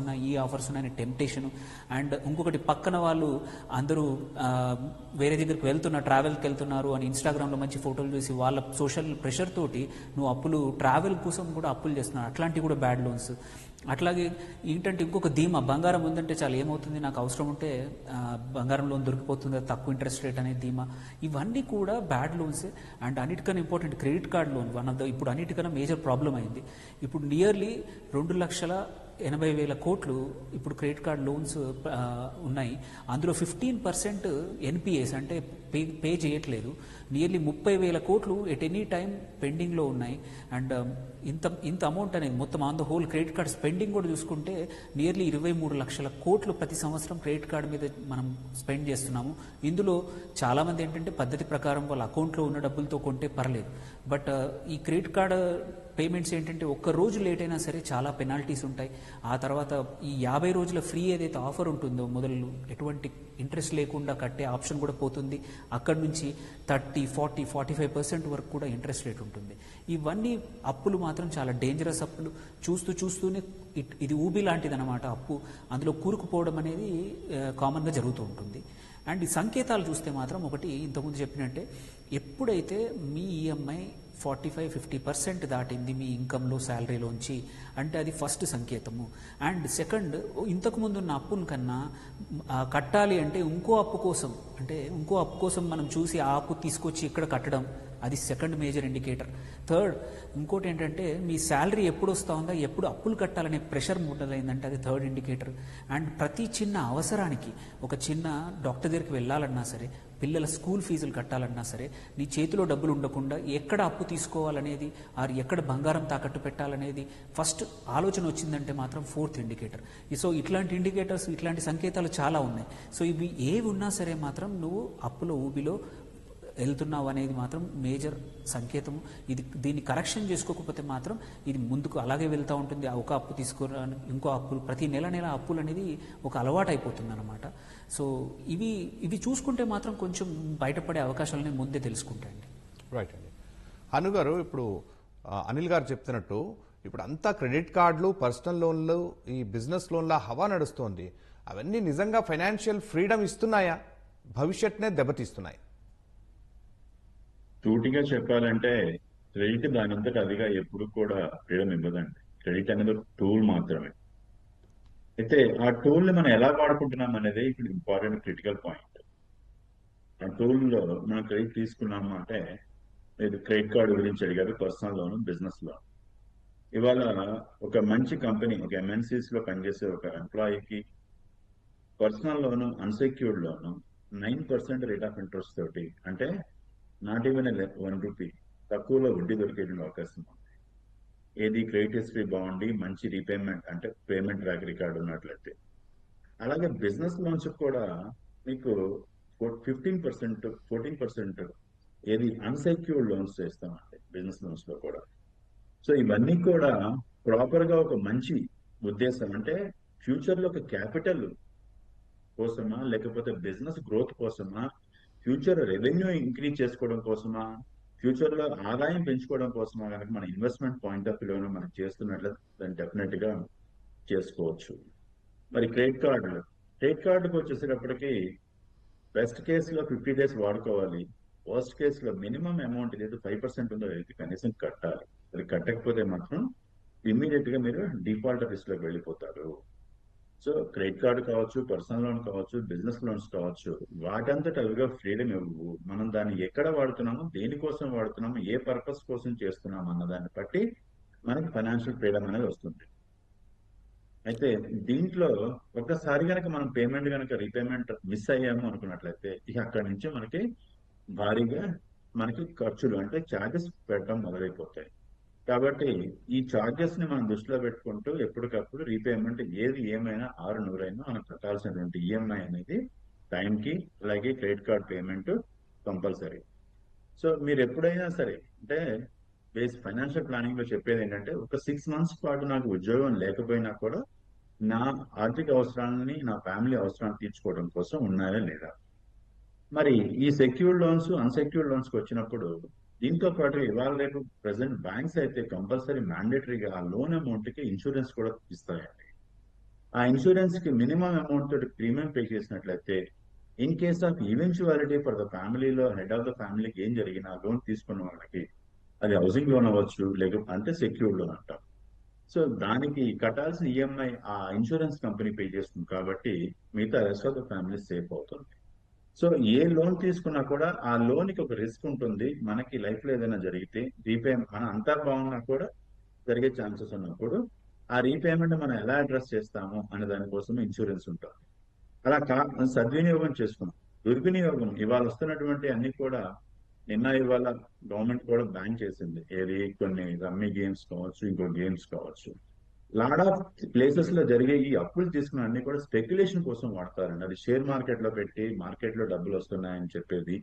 ఉన్నాయి టెంప్టేషన్. అండ్ ఇంకొకటి పక్కన వాళ్ళు అందరూ వేరే దగ్గరికి ట్రావెల్కి వెళ్తున్నారు అని ఇన్స్టాగ్రామ్లో మంచి ఫోటోలు చూసి వాళ్ళ సోషల్ ప్రెషర్ తోటి నువ్వు అప్పులు ట్రావెల్ కోసం కూడా అప్పులు చేస్తున్నావు. అట్లాంటివి కూడా బ్యాడ్ లోన్స్. అట్లాగే ఏంటంటే ఇంకొక ధీమా బంగారం ఉందంటే చాలా ఏమవుతుంది, నాకు అవసరం ఉంటే బంగారం లోన్ దొరికిపోతుంది తక్కువ ఇంట్రెస్ట్ రేట్ అనే ధీమా. ఇవన్నీ కూడా బ్యాడ్ లోన్సే. అండ్ అన్నిటికన్నా ఇంపార్టెంట్ క్రెడిట్ కార్డ్ లోన్ ఇప్పుడు అన్నిటికన్నా మేజర్ ప్రాబ్లం అయింది. ఇప్పుడు నియర్లీ 2,80,000 కోట్లు ఇప్పుడు క్రెడిట్ కార్డ్ లోన్స్ ఉన్నాయి. అందులో 15% ఎన్పిఎస్ అంటే పే చేయట్లేదు. నియర్లీ 30,000 కోట్లు ఎట్ ఎనీ టైం పెండింగ్లో ఉన్నాయి. అండ్ ఇంత అమౌంట్ అనేది మొత్తం on the whole credit card spending కూడా చూసుకుంటే నియర్లీ 23 లక్షల కోట్లు ప్రతి సంవత్సరం క్రెడిట్ కార్డు మీద మనం స్పెండ్ చేస్తున్నాము. ఇందులో చాలామంది ఏంటంటే పద్ధతి ప్రకారం వాళ్ళ అకౌంట్లో ఉన్న డబ్బులతో కొంటే పర్లేదు. బట్ ఈ క్రెడిట్ కార్డ్ పేమెంట్స్ ఏంటంటే ఒక్క రోజు లేట్ అయినా సరే చాలా పెనాల్టీస్ ఉంటాయి. ఆ తర్వాత ఈ 50 రోజుల ఫ్రీ ఏదైతే ఆఫర్ ఉంటుందో మొదలు ఎటువంటి ఇంట్రెస్ట్ లేకుండా కట్టే ఆప్షన్ కూడా పోతుంది. అక్కడి నుంచి 30, 40, 45% వరకు కూడా ఇంట్రెస్ట్ రేట్ ఉంటుంది. ఇవన్నీ అప్పులు మాత్రం చాలా డేంజరస్ అప్పులు. చూస్తూనే ఇది ఊబి లాంటిది అనమాట అప్పు. అందులో కూరుకుపోవడం అనేది కామన్గా జరుగుతూ ఉంటుంది. అండ్ ఈ సంకేతాలు చూస్తే మాత్రం ఒకటి ఇంతకుముందు చెప్పినట్టే ఎప్పుడైతే మీ ఈఎంఐ 45-50% దాటింది మీ ఇన్కంలో శాలరీలోంచి అంటే అది ఫస్ట్ సంకేతము. అండ్ సెకండ్ ఇంతకుముందు ఉన్న అప్పును కన్నా కట్టాలి అంటే ఇంకో అప్పు కోసం మనం చూసి ఆ అప్పు తీసుకొచ్చి ఇక్కడ కట్టడం అది సెకండ్ మేజర్ ఇండికేటర్. థర్డ్, ఇంకోటి ఏంటంటే మీ శాలరీ ఎప్పుడు వస్తూ ఉందా, ఎప్పుడు అప్పులు కట్టాలనే ప్రెషర్ మొదలైందంటే అది థర్డ్ ఇండికేటర్. అండ్ ప్రతి చిన్న అవసరానికి, ఒక చిన్న డాక్టర్ దగ్గరికి వెళ్ళాలన్నా సరే, పిల్లల స్కూల్ ఫీజులు కట్టాలన్నా సరే, నీ చేతిలో డబ్బులు ఉండకుండా ఎక్కడ అప్పు తీసుకోవాలనేది, ఆర్ ఎక్కడ బంగారం తాకట్టు పెట్టాలనేది ఫస్ట్ ఆలోచన వచ్చిందంటే మాత్రం ఫోర్త్ ఇండికేటర్. సో ఇట్లాంటి ఇండికేటర్స్, ఇట్లాంటి సంకేతాలు చాలా ఉన్నాయి. సో ఇవి ఏవి ఉన్నా సరే మాత్రం నువ్వు అప్పుల ఊబిలో వెళ్తున్నావు అనేది మాత్రం మేజర్ సంకేతము. దీన్ని కరెక్షన్ చేసుకోకపోతే మాత్రం ఇది ముందుకు అలాగే వెళ్తూ ఉంటుంది. ఒక అప్పు తీసుకోవడానికి ఇంకో అప్పులు, ప్రతి నెల అప్పులు అనేది ఒక అలవాటు అయిపోతుంది అనమాట. సో ఇవి చూసుకుంటే మాత్రం కొంచెం బయటపడే అవకాశాలని ముందే తెలుసుకుంటాయండి. రైట్ అండి. అను గారు, ఇప్పుడు అనిల్ గారు చెప్తున్నట్టు ఇప్పుడు అంతా క్రెడిట్ కార్డులు, పర్సనల్ లోన్లు, ఈ బిజినెస్ లోన్ల హవా నడుస్తోంది. అవన్నీ నిజంగా ఫైనాన్షియల్ ఫ్రీడమ్ ఇస్తున్నాయా, భవిష్యత్నే దెబ్బతీస్తున్నాయి? సూటిగా చెప్పాలంటే క్రెడిట్ దానంతట అదిగా ఎప్పుడు కూడా ఫ్రీడమ్ ఇవ్వదండి. క్రెడిట్ అనేది ఒక టూల్ మాత్రమే. అయితే ఆ టూల్ ని మనం ఎలా వాడుకుంటున్నాం అనేది ఇప్పుడు ఇంపార్టెంట్ క్రిటికల్ పాయింట్. ఆ టూల్ లో మనం క్రెడిట్ తీసుకున్నాము అంటే, మీరు క్రెడిట్ కార్డు గురించి అడిగారు, పర్సనల్ లోన్, బిజినెస్ లోన్. ఇవాళ ఒక మంచి కంపెనీ, ఒక ఎంఎన్సీస్ లో పనిచేసే ఒక ఎంప్లాయీకి personal loan, unsecured loan 9% rate of interest తోటి, అంటే నాట్ ఈవెన్ ₹1 తక్కువలో వడ్డీ దొరికే అవకాశం ఉంది. ఏది క్రెడిట్ హిస్టరీ బాగుండి, మంచి రీపేమెంట్ అంటే పేమెంట్ ట్రాక్ రికార్డు ఉన్నట్లయితే. అలాగే బిజినెస్ లోన్స్ కూడా మీకు 14% ఏది అన్సెక్యూర్డ్ లోన్స్ చేస్తామండి బిజినెస్ లోన్స్ లో కూడా. సో ఇవన్నీ కూడా ప్రాపర్ గా ఒక మంచి ఉద్దేశం, అంటే ఫ్యూచర్ లో ఒక క్యాపిటల్ కోసమా, లేకపోతే బిజినెస్ గ్రోత్ కోసమా, ఫ్యూచర్ రెవెన్యూ ఇంక్రీజ్ చేసుకోవడం కోసమా, ఫ్యూచర్ లో ఆదాయం పెంచుకోవడం కోసమా కనుక మన ఇన్వెస్ట్మెంట్ పాయింట్ ఆఫ్ వ్యూలో మనం చేస్తున్నట్లయితే దాన్ని డెఫినెట్ గా చేసుకోవచ్చు. మరి క్రెడిట్ కార్డుకి వచ్చేసేటప్పటికి బెస్ట్ కేసులో 50 days వాడుకోవాలి. వర్స్ట్ కేసులో మినిమం అమౌంట్ ఏదైతే 5% ఉందో అది కనీసం కట్టాలి. అది కట్టకపోతే మాత్రం ఇమ్మీడియట్ గా మీరు డిఫాల్టర్ లిస్ట్ లోకి వెళ్ళిపోతారు. సో క్రెడిట్ కార్డు కావచ్చు, పర్సనల్ లోన్ కావచ్చు, బిజినెస్ లోన్స్ కావచ్చు, వాటంతట అవిగా ఫ్రీడమ్ ఇవ్వవు. మనం దాన్ని ఎక్కడ వాడుతున్నామో, దేనికోసం వాడుతున్నామో, ఏ పర్పస్ కోసం చేస్తున్నాము అన్న దాన్ని బట్టి మనకి ఫైనాన్షియల్ ఫ్రీడమ్ అనేది వస్తుంది. అయితే దీంట్లో ఒక్కసారి కనుక మనం పేమెంట్ కనుక రీపేమెంట్ మిస్ అయ్యాము అనుకున్నట్లయితే, ఇక అక్కడి నుంచి మనకి భారీగా మనకి ఖర్చులు అంటే ఛార్జెస్ పెట్టడం మొదలైపోతాయి. కాబట్టి ఈ ఛార్జెస్ ని మనం దృష్టిలో పెట్టుకుంటూ ఎప్పటికప్పుడు రీపేమెంట్ ఏది ఏమైనా 600 మనం కట్టాల్సినటువంటి ఈఎంఐ అనేది టైంకి, అలాగే credit card payment compulsory. So మీరు ఎప్పుడైనా సరే, అంటే ఫైనాన్షియల్ ప్లానింగ్ లో చెప్పేది ఏంటంటే, ఒక 6 months పాటు నాకు ఉద్యోగం లేకపోయినా కూడా నా ఆర్థిక అవసరాలని, నా ఫ్యామిలీ అవసరాలను తీర్చుకోవడం కోసం ఉన్నాయా లేదా. మరి ఈ సెక్యూర్డ్ లోన్స్, అన్సెక్యూర్డ్ లోన్స్ కి వచ్చినప్పుడు దీంతో పాటు ఇవాళ రేపు ప్రెసెంట్ బ్యాంక్స్ అయితే కంపల్సరీ మ్యాండేటరీగా ఆ లోన్ అమౌంట్ కి ఇన్సూరెన్స్ కూడా ఇస్తాయండి. ఆ ఇన్సూరెన్స్ కి మినిమం అమౌంట్ తోటి ప్రీమియం పే చేసినట్లయితే, in case of eventuality for the ఫ్యామిలీలో హెడ్ ఆఫ్ ద ఫ్యామిలీకి ఏం జరిగినా లోన్ తీసుకున్న వాళ్ళకి, అది హౌసింగ్ లోన్ అవ్వచ్చు, లేకపోతే అంటే సెక్యూర్డ్ లోన్ అంటాం. సో దానికి కట్టాల్సిన ఈఎంఐ ఆ ఇన్సూరెన్స్ కంపెనీ పే చేస్తుంది కాబట్టి మిగతా rest of the family safe అవుతుంది. సో ఏ లోన్ తీసుకున్నా కూడా ఆ లోన్ కి ఒక రిస్క్ ఉంటుంది. మనకి లైఫ్ లో ఏదైనా జరిగితే మన అంతా బాగున్నా కూడా జరిగే ఛాన్సెస్ ఉన్నప్పుడు ఆ రీపేమెంట్ మనం ఎలా అడ్రస్ చేస్తాము అనే దానికోసం ఇన్సూరెన్స్ ఉంటుంది. అలా సద్వినియోగం చేసుకున్నాం. దుర్వినియోగం ఇవాళ వస్తున్నటువంటి అన్ని కూడా ఇవాళ గవర్నమెంట్ కూడా బ్యాన్ చేసింది. ఏది కొన్ని రమ్మీ గేమ్స్ కావచ్చు, ఇంకో గేమ్స్ కావచ్చు. లాట్ ఆఫ్ ప్లేసెస్ లో జరిగే ఈ అప్పులు తీసుకున్న అన్ని కూడా స్పెక్యులేషన్ కోసం వాడతారండి. అది షేర్ మార్కెట్ లో పెట్టి మార్కెట్ లో డబ్బులు వస్తున్నాయని చెప్పేది,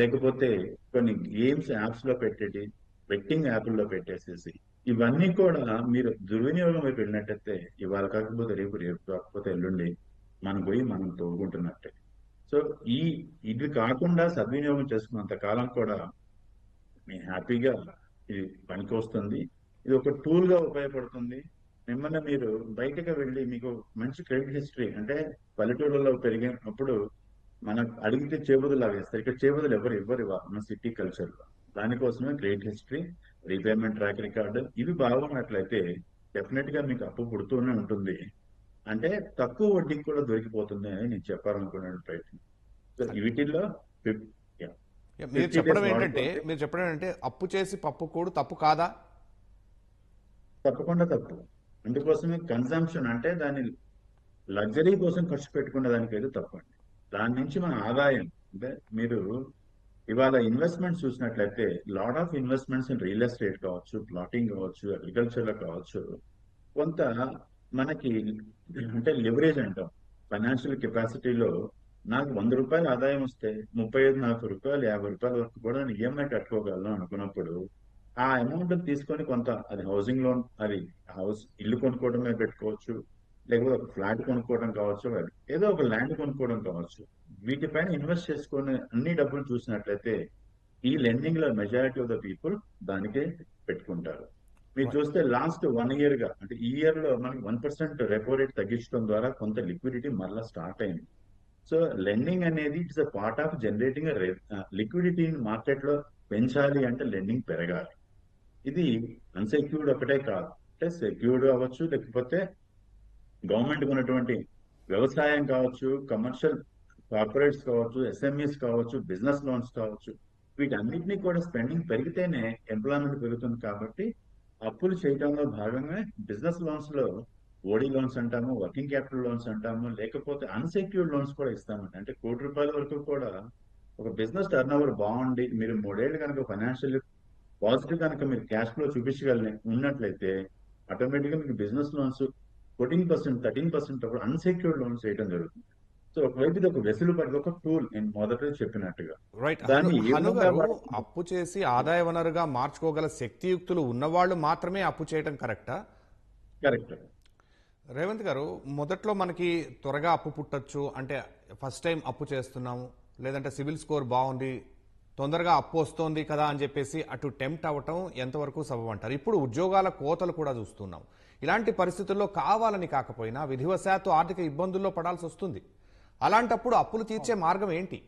లేకపోతే కొన్ని గేమ్స్ యాప్స్ లో పెట్టేది, బెట్టింగ్ యాప్ల్లో పెట్టేసేసి, ఇవన్నీ కూడా మీరు దుర్వినియోగం వైపు వెళ్ళినట్టయితే ఇవాళ కాకపోతే రేపు, రేపు కాకపోతే ఎల్లుండి మనం పోయి మనం తోడుకుంటున్నట్టే. సో ఇది కాకుండా సద్వినియోగం చేసుకున్నంత కాలం కూడా మీ హ్యాపీగా ఇది పనికి వస్తుంది. ఇది ఒక టూల్ గా ఉపయోగపడుతుంది. మిమ్మల్ని మీరు బయటకు వెళ్ళి మీకు మంచి క్రెడిట్ హిస్టరీ, అంటే పల్లెటూళ్ళలో పెరిగినప్పుడు మనకు అడిగితే చేబుదులు లాగేస్తారు. ఇక్కడ చేబుదులు ఎవరు మన సిటీ కల్చర్ లో. దానికోసమే credit history, repayment track record ఇవి బాగున్నట్లయితే డెఫినెట్ గా మీకు అప్పు పుడుతూనే ఉంటుంది. అంటే తక్కువ వడ్డీకి కూడా దొరికిపోతుంది అని నేను చెప్పాలనుకునే ప్రయత్నం. సో వీటిల్లో మీరు 50 చెప్పడం days ఏంటంటే అప్పు చేసి పప్పు కూడు తప్పు కాదా? తప్పకుండా తప్పు. అందుకోసమే కన్జంప్షన్ అంటే దాన్ని లగ్జరీ కోసం ఖర్చు పెట్టుకునే దానికైతే తప్పండి. దాని నుంచి మన ఆదాయం అంటే మీరు ఇవాళ ఇన్వెస్ట్మెంట్స్ చూసినట్లయితే lot of investments in real estate కావచ్చు, ప్లాటింగ్ కావచ్చు, అగ్రికల్చర్ లో కావచ్చు, కొంత మనకి అంటే లివరేజ్ అంటాం. ఫైనాన్షియల్ కెపాసిటీలో నాకు 100 రూపాయలు ఆదాయం వస్తే 35-40 రూపాయలు 50 రూపాయల వరకు కూడా నేను ఈఎంఐ కట్టుకోగలను అనుకున్నప్పుడు ఆ అమౌంట్ తీసుకొని కొంత అది హౌసింగ్ లోన్, అది ఇల్లు కొనుక్కోవడమే పెట్టుకోవచ్చు, లేకపోతే ఒక ఫ్లాట్ కొనుక్కోవడం కావచ్చు, ఏదో ఒక ల్యాండ్ కొనుక్కోవడం కావచ్చు. వీటిపైన ఇన్వెస్ట్ చేసుకునే అన్ని డబ్బులు చూసినట్లయితే ఈ లెండింగ్ లో మెజారిటీ ఆఫ్ ద పీపుల్ దానికే పెట్టుకుంటారు. మీరు చూస్తే లాస్ట్ 1 year గా అంటే ఈ ఇయర్ లో మనకి 1% రెపో రేట్ తగ్గించడం ద్వారా కొంత లిక్విడిటీ మరలా స్టార్ట్ అయింది. సో లెండింగ్ అనేది it's a part of generating liquidity market లో పెంచాలి అంటే లెండింగ్ పెరగాలి. ఇది అన్సెక్యూర్డ్ ఒకటే కాదు, అంటే సెక్యూర్డ్ అవ్వచ్చు, లేకపోతే గవర్నమెంట్ ఉన్నటువంటి వ్యవసాయం కావచ్చు, కమర్షియల్ కార్పొరేట్స్ కావచ్చు, ఎస్ఎంఈస్ కావచ్చు, బిజినెస్ లోన్స్ కావచ్చు, వీటన్నిటినీ కూడా స్పెండింగ్ పెరిగితేనే ఎంప్లాయ్మెంట్ పెరుగుతుంది. కాబట్టి అప్పులు చేయడంలో భాగంగా బిజినెస్ లోన్స్ లో ఓడీ లోన్స్ అంటాము, వర్కింగ్ క్యాపిటల్ లోన్స్ అంటాము, లేకపోతే అన్సెక్యూర్డ్ లోన్స్ కూడా ఇస్తామండి. అంటే ₹1 కోటి వరకు కూడా ఒక బిజినెస్ టర్న్ ఓవర్ బాగుండి మీరు 3 ఏళ్ళు కనుక ఫైనాన్షియల్ పాజిటివ్ కనుక మీరు క్యాష్ ఫ్లో చూపించగల ఉన్నట్లయితే ఆటోమేటిక్ గా మీకు బిజినెస్ లోన్స్ 14%, 13% అన్సెక్యూర్డ్ లోన్స్ చేయడం జరుగుతుంది. సో ఒకవైపు ఇది ఒక వెసులుబాటు, ఒక టూల్, నేను మొదట చెప్పినట్టుగా. రైట్. దాన్ని ఏ హను విధంగా గారు, అప్పు చేసి ఆదాయ వనరుగా మార్చుకోగల శక్తియుక్తులు ఉన్నవాళ్ళు మాత్రమే అప్పు చేయటం కరెక్టా? కరెక్ట్. రేవంత్ గారు, మొదట్లో మనకి త్వరగా అప్పు పుట్టొచ్చు, అంటే ఫస్ట్ టైం అప్పు చేస్తున్నాము, లేదంటే సివిల్ స్కోర్ బాగుంది, తొందరగా అప్పు వస్తోంది కదా అని చెప్పేసి అటు టెంప్ట్ అవ్వటం ఎంతవరకు సబబంటారు? ఇప్పుడు ఉద్యోగాల కోతలు కూడా చూస్తున్నాం. ఇలాంటి పరిస్థితుల్లో కావాలని కాకపోయినా విధివశాత్తు ఆర్థిక ఇబ్బందుల్లో పడాల్సి వస్తుంది. అలాంటప్పుడు అప్పులు తీర్చే మార్గం ఏంటి?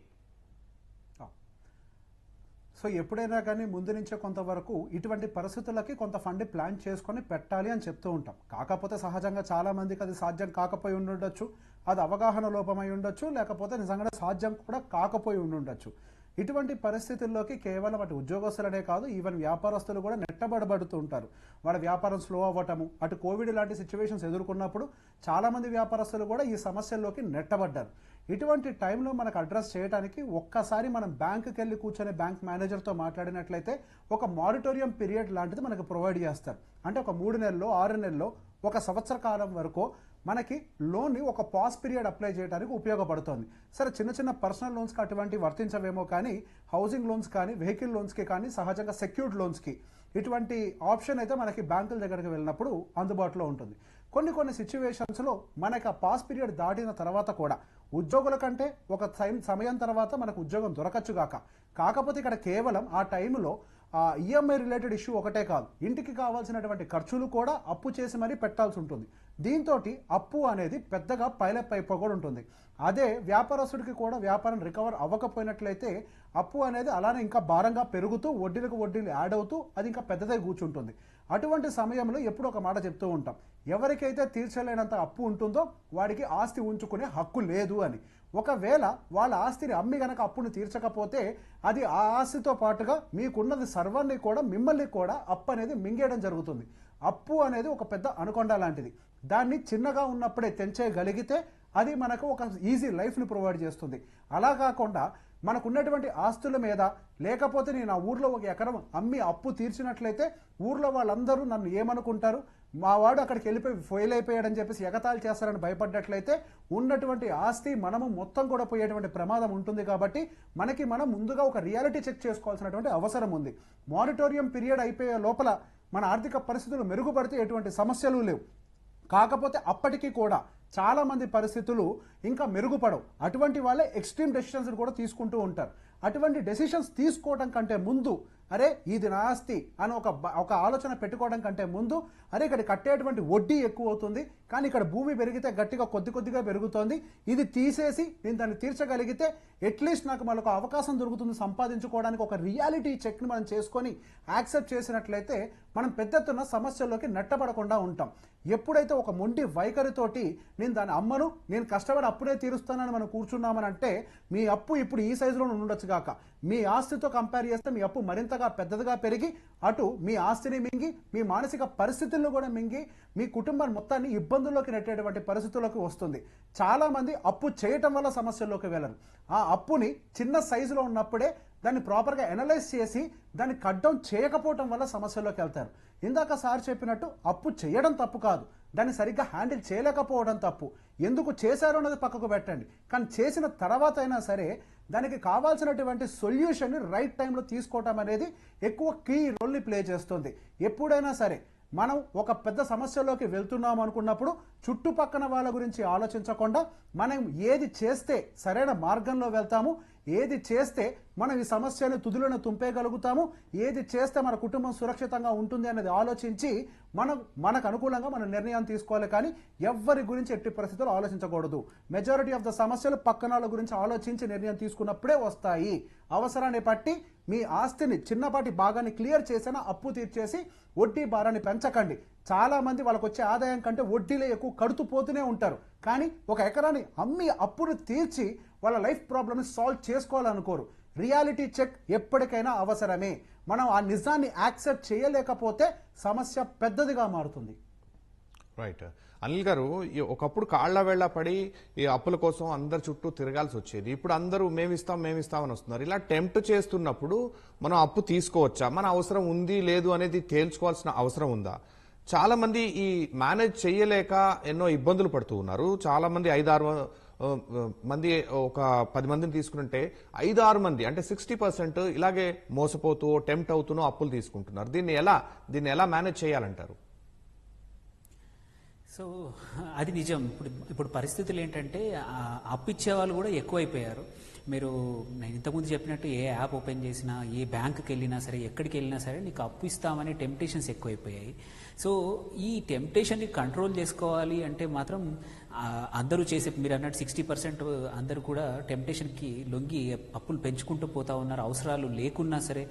సో ఎప్పుడైనా కానీ ముందు నుంచే కొంతవరకు ఇటువంటి పరిస్థితులకి కొంత ఫండ్ ప్లాన్ చేసుకొని పెట్టాలి అని చెప్తూ ఉంటాం. కాకపోతే సహజంగా చాలా మందికి అది సాధ్యం కాకపోయి ఉండొచ్చు, అది అవగాహన లోపమై ఉండొచ్చు, లేకపోతే నిజంగానే సాధ్యం కూడా కాకపోయి ఉండొచ్చు. ఇటువంటి పరిస్థితుల్లోకి కేవలం అటు ఉద్యోగస్తులనే కాదు, ఈవెన్ వ్యాపారస్తులు కూడా నెట్టబడబడుతూ ఉంటారు. వాళ్ళ వ్యాపారం స్లో అవ్వటము, అటు కోవిడ్ లాంటి సిచ్యువేషన్స్ ఎదుర్కొన్నప్పుడు చాలామంది వ్యాపారస్తులు కూడా ఈ సమస్యల్లోకి నెట్టబడ్డారు. ఇటువంటి టైంలో మనకు అడ్రస్ చేయడానికి ఒక్కసారి మనం బ్యాంకుకి వెళ్ళి కూర్చొని బ్యాంక్ మేనేజర్తో మాట్లాడినట్లయితే ఒక మారిటోరియం పీరియడ్ లాంటిది మనకు ప్రొవైడ్ చేస్తారు. అంటే ఒక 3 నెలల్లో 6 నెలల్లో 1 సంవత్సర కాలం వరకు మనకి లోన్ని ఒక పాస్ పీరియడ్ అప్లై చేయడానికి ఉపయోగపడుతుంది. సరే, చిన్న చిన్న పర్సనల్ లోన్స్కి అటువంటివి వర్తించవేమో, కానీ హౌసింగ్ లోన్స్ కానీ వెహికల్ లోన్స్కి కానీ సహజంగా సెక్యూర్డ్ లోన్స్కి ఇటువంటి ఆప్షన్ అయితే మనకి బ్యాంకుల దగ్గరికి వెళ్ళినప్పుడు అందుబాటులో ఉంటుంది. కొన్ని సిచ్యువేషన్స్లో మనకి ఆ పాస్ పీరియడ్ దాటిన తర్వాత కూడా ఉద్యోగుల కంటే ఒక సమయం తర్వాత మనకు ఉద్యోగం దొరకచ్చు కాకపోతే ఇక్కడ కేవలం ఆ టైంలో ఈఎంఐ రిలేటెడ్ ఇష్యూ ఒకటే కాదు, ఇంటికి కావాల్సినటువంటి ఖర్చులు కూడా అప్పు చేసి మరీ పెట్టాల్సి ఉంటుంది. దీంతో అప్పు అనేది పెద్దగా పైలప్ అయిపోయి ఉంటుంది. అదే వ్యాపారస్తుడికి కూడా వ్యాపారం రికవర్ అవ్వకపోయినట్లయితే అప్పు అనేది అలానే ఇంకా భారంగా పెరుగుతూ వడ్డీలకు వడ్డీలు యాడ్ అవుతూ అది ఇంకా పెద్దదై కూర్చుంటుంది. అటువంటి సమయంలో ఎప్పుడు ఒక మాట చెప్తూ ఉంటాం, ఎవరికైతే తీర్చలేనంత అప్పు ఉంటుందో వాడికి ఆస్తి ఉంచుకునే హక్కు లేదు అని. ఒకవేళ వాళ్ళ ఆస్తిని అమ్మి గనక అప్పును తీర్చకపోతే అది ఆ ఆస్తితో పాటుగా మీకున్నది సర్వాన్ని కూడా మిమ్మల్ని కూడా అప్పు అనేది మింగేయడం జరుగుతుంది. అప్పు అనేది ఒక పెద్ద అనుకొండ లాంటిది. దాన్ని చిన్నగా ఉన్నప్పుడే తెంచేయగలిగితే అది మనకు ఒక ఈజీ లైఫ్ని ప్రొవైడ్ చేస్తుంది. అలా కాకుండా మనకున్నటువంటి ఆస్తుల మీద, లేకపోతే నేను ఆ ఊర్లో 1 ఎకరం అమ్మి అప్పు తీర్చినట్లయితే ఊర్లో వాళ్ళందరూ నన్ను ఏమనుకుంటారు, మా వాడు అక్కడికి వెళ్ళిపోయి ఫెయిల్ అయిపోయాడని చెప్పేసి ఎగతాళి చేస్తారని భయపడ్డట్లయితే ఉన్నటువంటి ఆస్తి మనము మొత్తం కూడా పోయేటువంటి ప్రమాదం ఉంటుంది. కాబట్టి మనం ముందుగా ఒక రియాలిటీ చెక్ చేసుకోవాల్సినటువంటి అవసరం ఉంది. మారిటోరియం పీరియడ్ అయిపోయే లోపల మన ఆర్థిక పరిస్థితులు మెరుగుపడితే ఎటువంటి సమస్యలు లేవు. కాకపోతే అప్పటికీ కూడా చాలా మంది పరిస్థితులు ఇంకా మెరుగుపడవు. అటువంటి వాళ్ళే ఎక్స్ట్రీమ్ డెసిషన్స్ కూడా తీసుకుంటూ ఉంటారు. అటువంటి డెసిషన్స్ తీసుకోవడం కంటే ముందు అరే ఇది నా ఆస్తి అని ఒక ఆలోచన పెట్టుకోవడం కంటే ముందు అరే ఇక్కడ కట్టేటువంటి వడ్డీ ఎక్కువ అవుతుంది, కానీ ఇక్కడ భూమి పెరిగితే గట్టిగా కొద్దిగా పెరుగుతోంది, ఇది తీసేసి నేను దాన్ని తీర్చగలిగితే అట్లీస్ట్ నాకు మళ్ళీ ఒక అవకాశం దొరుకుతుంది సంపాదించుకోవడానికి. ఒక రియాలిటీ చెక్ని మనం చేసుకొని యాక్సెప్ట్ చేసినట్లయితే మనం పెద్ద ఎత్తున సమస్యల్లోకి నెట్టబడకుండా ఉంటాం. ఎప్పుడైతే ఒక మొండి వైఖరితోటి నేను దాన్ని అమ్మను, నేను కష్టపడి అప్పుడే తీరుస్తానని మనం కూర్చున్నామని అంటే మీ అప్పు ఇప్పుడు ఈ సైజులో ఉండొచ్చు కాక మీ ఆస్తితో కంపేర్ చేస్తే మీ అప్పు మరింతగా పెద్దదిగా పెరిగి అటు మీ ఆస్తిని మింగి మీ మానసిక పరిస్థితులను కూడా మింగి మీ కుటుంబాన్ని మొత్తాన్ని ఇబ్బందుల్లోకి నెట్టేటువంటి పరిస్థితుల్లోకి వస్తుంది. చాలా మంది అప్పు చేయటం వల్ల సమస్యల్లోకి వెళ్ళరు. ఆ అప్పుని చిన్న సైజులో ఉన్నప్పుడే దాన్ని ప్రాపర్గా అనలైజ్ చేసి దాన్ని కట్ డౌన్ చేయకపోవటం వల్ల సమస్యల్లోకి వెళ్తారు. ఇందాక సార్ చెప్పినట్టు అప్పు చేయడం తప్పు కాదు, దాన్ని సరిగ్గా హ్యాండిల్ చేయలేకపోవడం తప్పు. ఎందుకు చేశారు అన్నది పక్కకు పెట్టండి, కానీ చేసిన తర్వాత అయినా సరే దానికి కావాల్సినటువంటి సొల్యూషన్ని రైట్ టైంలో తీసుకోవటం అనేది ఎక్కువ కీ రోల్ని ప్లే చేస్తుంది. ఎప్పుడైనా సరే మనం ఒక పెద్ద సమస్యలోకి వెళ్తున్నాం అనుకున్నప్పుడు చుట్టుపక్కల వాళ్ళ గురించి ఆలోచించకుండా మనం ఏది చేస్తే సరైన మార్గంలో వెళ్తాము, ఏది చేస్తే మనం ఈ సమస్యను తుదిలోనే తుంపేయగలుగుతాము, ఏది చేస్తే మన కుటుంబం సురక్షితంగా ఉంటుంది అనేది ఆలోచించి మనకు అనుకూలంగా మన నిర్ణయం తీసుకోవాలి. కానీ ఎవ్వరి గురించి ఎట్టి పరిస్థితుల్లో ఆలోచించకూడదు. మెజారిటీ ఆఫ్ ద సమస్యలు పక్కన వాళ్ళ గురించి ఆలోచించి నిర్ణయం తీసుకున్నప్పుడే వస్తాయి. అవసరాన్ని బట్టి మీ ఆస్తిని చిన్నపాటి భాగాన్ని క్లియర్ చేసిన అప్పు తీర్చేసి వడ్డీ భారాన్ని పెంచకండి. చాలా మంది వాళ్ళకు వచ్చే ఆదాయం కంటే వడ్డీలే ఎక్కువ కడుతూ పోతూనే ఉంటారు. కానీ ఒక ఎకరాన్ని అమ్మి అప్పును తీర్చి వాళ్ళ లైఫ్ ప్రాబ్లమ్ని సాల్వ్ చేసుకోవాలనుకోరు. రియాలిటీ చెక్ ఎప్పటికైనా అవసరమే. మనం ఆ నిజాన్ని యాక్సెప్ట్ చేయలేకపోతే సమస్య పెద్దదిగా మారుతుంది. రైట్. అనిల్ గారు, ఒకప్పుడు కాళ్ల వేళ్ల పడి ఈ అప్పుల కోసం అందరు చుట్టూ తిరగాల్సి వచ్చేది. ఇప్పుడు అందరూ మేమిస్తాం అని వస్తున్నారు. ఇలా టెంప్ట్ చేస్తున్నప్పుడు మనం అప్పు తీసుకోవచ్చా, మన అవసరం ఉంది లేదు అనేది తేల్చుకోవాల్సిన అవసరం ఉందా? చాలా మంది ఈ మేనేజ్ చేయలేక ఎన్నో ఇబ్బందులు పడుతూ ఉన్నారు. చాలా మంది 5-6 మంది, ఒక 10 మందిని తీసుకుంటే 5-6 మంది అంటే 60% ఇలాగే మోసపోతూ టెంప్ట్ అవుతూనో అప్పులు తీసుకుంటున్నారు. దీన్ని ఎలా మేనేజ్ చేయాలంటారు? సో అది నిజం. ఇప్పుడు పరిస్థితులు ఏంటంటే అప్పు ఇచ్చే వాళ్ళు కూడా ఎక్కువైపోయారు. నేను ఇంతకుముందు చెప్పినట్టు ఏ యాప్ ఓపెన్ చేసినా, ఏ బ్యాంకుకి వెళ్ళినా సరే, ఎక్కడికి వెళ్ళినా సరే నీకు అప్పు ఇస్తామనే టెంప్టేషన్స్ ఎక్కువైపోయాయి. సో ఈ టెంప్టేషన్ని కంట్రోల్ చేసుకోవాలి అంటే మాత్రం అందరూ మీరు అన్నట్టు 60% అందరూ కూడా టెంప్టేషన్కి లొంగి అప్పులు పెంచుకుంటూ పోతా ఉన్నారు. అవసరాలు లేకున్నా సరే